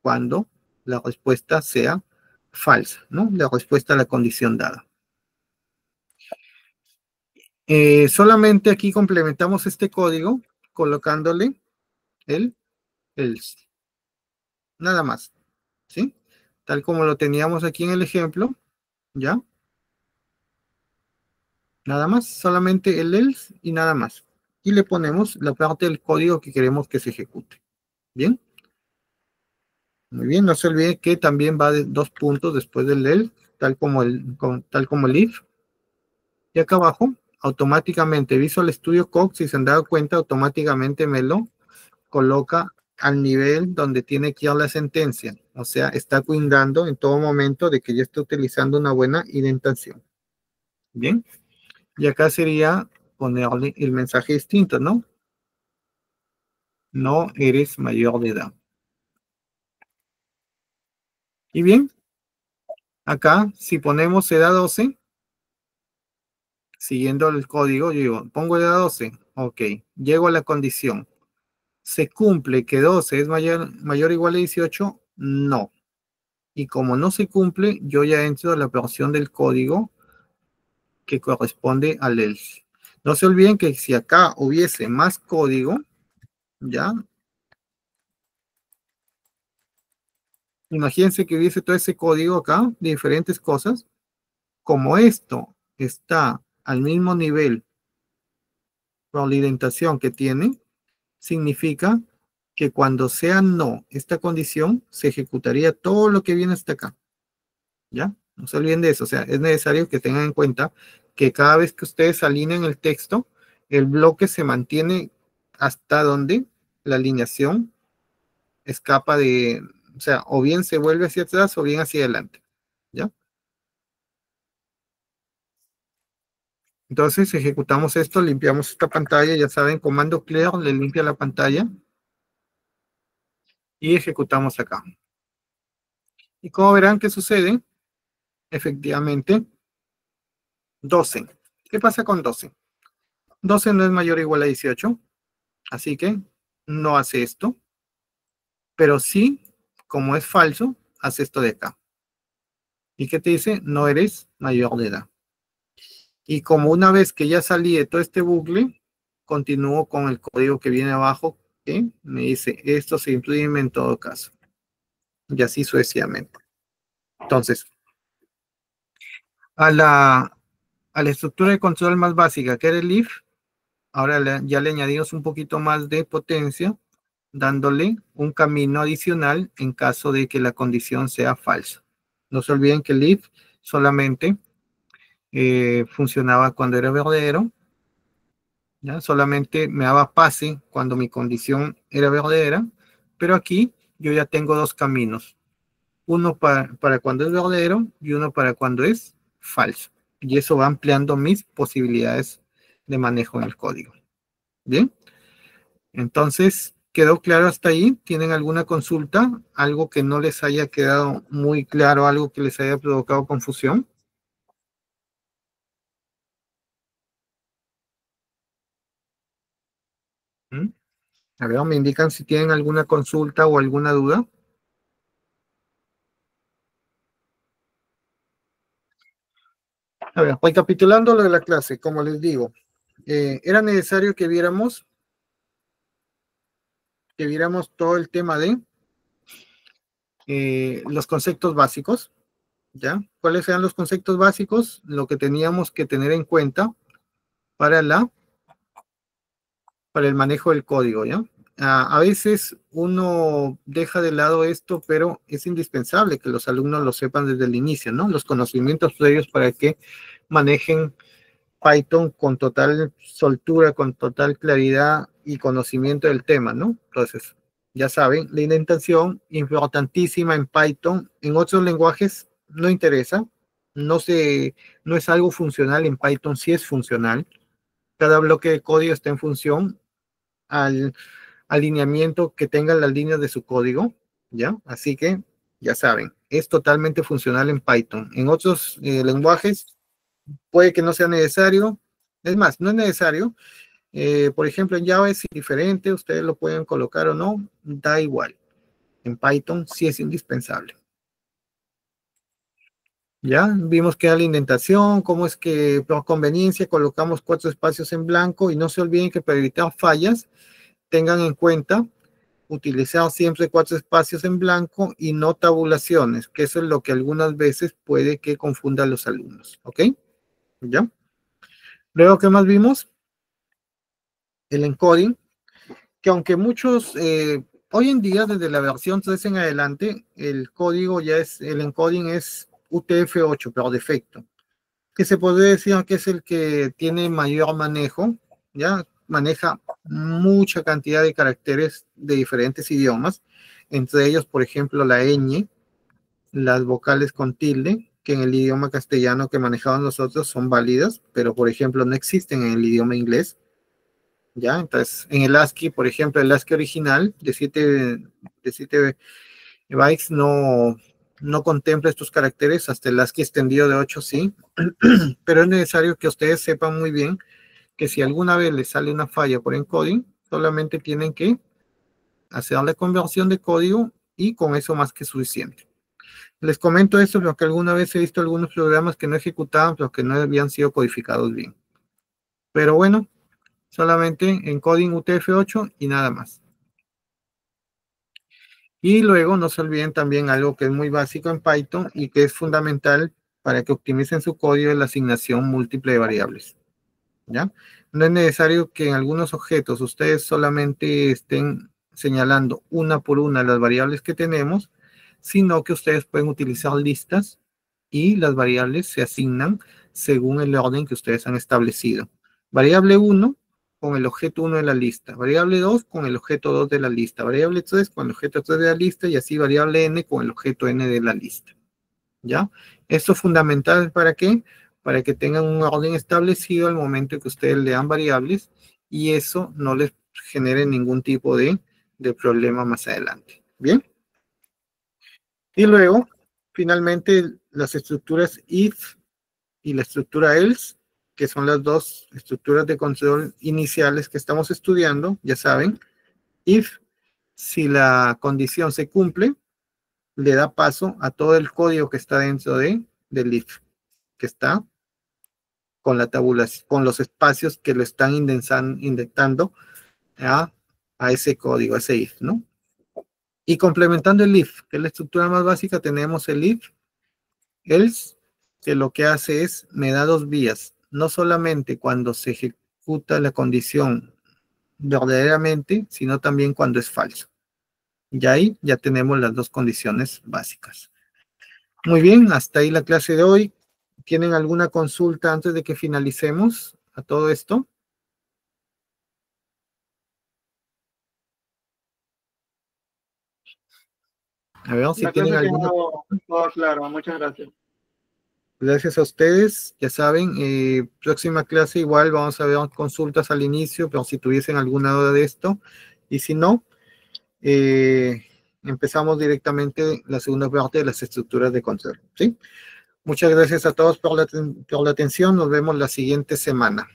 cuando la respuesta sea falsa, ¿no? La respuesta a la condición dada. Solamente aquí complementamos este código colocándole el else. Nada más, ¿sí? Tal como lo teníamos aquí en el ejemplo, ¿ya? Nada más, solamente el else y nada más. Y le ponemos la parte del código que queremos que se ejecute. ¿Bien? Muy bien, no se olvide que también va de 2 puntos después del else, tal como el if. Y acá abajo, automáticamente Visual Studio Code, si se han dado cuenta, automáticamente me lo coloca al nivel donde tiene que ir la sentencia. O sea, está cuidando en todo momento de que yo esté utilizando una buena indentación. Bien. Y acá sería ponerle el mensaje distinto, ¿no? No eres mayor de edad. Y bien, acá si ponemos edad 12, siguiendo el código, yo digo, pongo edad 12, ok, llego a la condición. ¿Se cumple que 12 es mayor o igual a 18? No. Y como no se cumple, yo ya entro a la operación del código que corresponde al else. No se olviden que si acá hubiese más código, ¿ya? Imagínense que hubiese todo ese código acá, de diferentes cosas. Como esto está al mismo nivel por la indentación que tiene, significa que cuando sea no esta condición, se ejecutaría todo lo que viene hasta acá. ¿Ya? No se olviden de eso. O sea, es necesario que tengan en cuenta que cada vez que ustedes alineen el texto, el bloque se mantiene hasta donde la alineación escapa de, o sea, o bien se vuelve hacia atrás o bien hacia adelante. ¿Ya? Entonces ejecutamos esto, limpiamos esta pantalla, ya saben, comando clear le limpia la pantalla y ejecutamos acá. Y como verán, ¿qué sucede? Efectivamente, 12. ¿Qué pasa con 12? 12 no es mayor o igual a 18, así que no hace esto, pero sí, como es falso, hace esto de acá. ¿Y qué te dice? No eres mayor de edad. Y como una vez que ya salí de todo este bucle, continúo con el código que viene abajo, que me dice, esto se imprime en todo caso. Y así sucesivamente. Entonces, a la estructura de control más básica, que era el if, ahora ya le añadimos un poquito más de potencia, dándole un camino adicional en caso de que la condición sea falsa. No se olviden que el if solamente funcionaba cuando era verdadero, ¿ya? Solamente me daba pase cuando mi condición era verdadera, pero aquí yo ya tengo dos caminos. Uno para cuando es verdadero y uno para cuando es falso. Y eso va ampliando mis posibilidades de manejo en el código. Bien, entonces, ¿quedó claro hasta ahí? ¿Tienen alguna consulta? ¿Algo que no les haya quedado muy claro? ¿Algo que les haya provocado confusión? ¿Mm? A ver, me indican si tienen alguna consulta o alguna duda. A ver, recapitulando lo de la clase, como les digo, era necesario que viéramos todo el tema de los conceptos básicos, ¿ya? ¿Cuáles eran los conceptos básicos? Lo que teníamos que tener en cuenta para para el manejo del código, ¿ya? A veces uno deja de lado esto, pero es indispensable que los alumnos lo sepan desde el inicio, ¿no? Los conocimientos previos para que manejen Python con total soltura, con total claridad y conocimiento del tema, ¿no? Entonces, ya saben, la indentación importantísima en Python. En otros lenguajes no interesa, no es algo funcional. En Python sí es funcional. Cada bloque de código está en función al alineamiento que tengan las líneas de su código, ¿ya? Así que, ya saben, es totalmente funcional en Python. En otros lenguajes puede que no sea necesario. Es más, no es necesario. Por ejemplo, en Java es diferente, ustedes lo pueden colocar o no, da igual. En Python sí es indispensable. Ya vimos que era la indentación, cómo es que por conveniencia colocamos 4 espacios en blanco y no se olviden que para evitar fallas, tengan en cuenta utilizar siempre 4 espacios en blanco y no tabulaciones, que eso es lo que algunas veces puede que confunda a los alumnos. ¿Ok? ¿Ya? Luego, ¿qué más vimos? El encoding, que aunque muchos, hoy en día, desde la versión 3 en adelante, el código ya es, el encoding es UTF-8 por defecto, que se puede decir que es el que tiene mayor manejo, ya maneja mucha cantidad de caracteres de diferentes idiomas, entre ellos, por ejemplo, la ñ, las vocales con tilde, que en el idioma castellano que manejamos nosotros son válidas, pero por ejemplo no existen en el idioma inglés. ¿Ya? Entonces, en el ASCII, por ejemplo, el ASCII original de 7 bytes no contempla estos caracteres, hasta el ASCII extendido de 8 sí, pero es necesario que ustedes sepan muy bien que si alguna vez les sale una falla por encoding, solamente tienen que hacer la conversión de código y con eso más que suficiente. Les comento esto porque alguna vez he visto algunos programas que no ejecutaban, pero que no habían sido codificados bien. Pero bueno, solamente encoding UTF-8 y nada más. Y luego no se olviden también algo que es muy básico en Python y que es fundamental para que optimicen su código, es la asignación múltiple de variables. ¿Ya? No es necesario que en algunos objetos ustedes solamente estén señalando una por una las variables que tenemos, sino que ustedes pueden utilizar listas y las variables se asignan según el orden que ustedes han establecido. Variable 1 con el objeto 1 de la lista, variable 2 con el objeto 2 de la lista, variable 3 con el objeto 3 de la lista y así variable n con el objeto n de la lista. ¿Ya? Esto es fundamental ¿para qué? Para que tengan un orden establecido al momento que ustedes le dan variables y eso no les genere ningún tipo de problema más adelante. ¿Bien? Y luego, finalmente, las estructuras if y la estructura else, que son las dos estructuras de control iniciales que estamos estudiando, ya saben. If, si la condición se cumple, le da paso a todo el código que está dentro del if, que está con la tabulación, con los espacios que lo están indentando a ese código, a ese if, ¿no? Y complementando el if, que es la estructura más básica, tenemos el if, else, que lo que hace es, me da dos vías, no solamente cuando se ejecuta la condición verdaderamente, sino también cuando es falso. Y ahí ya tenemos las dos condiciones básicas. Muy bien, hasta ahí la clase de hoy. ¿Tienen alguna consulta antes de que finalicemos a todo esto? A ver, si La tienen clase ha alguna. quedado todo claro. Muchas gracias. Gracias a ustedes, ya saben, próxima clase igual vamos a ver consultas al inicio, pero si tuviesen alguna duda de esto, y si no, empezamos directamente la segunda parte de las estructuras de control, ¿sí? Muchas gracias a todos por la atención, nos vemos la siguiente semana.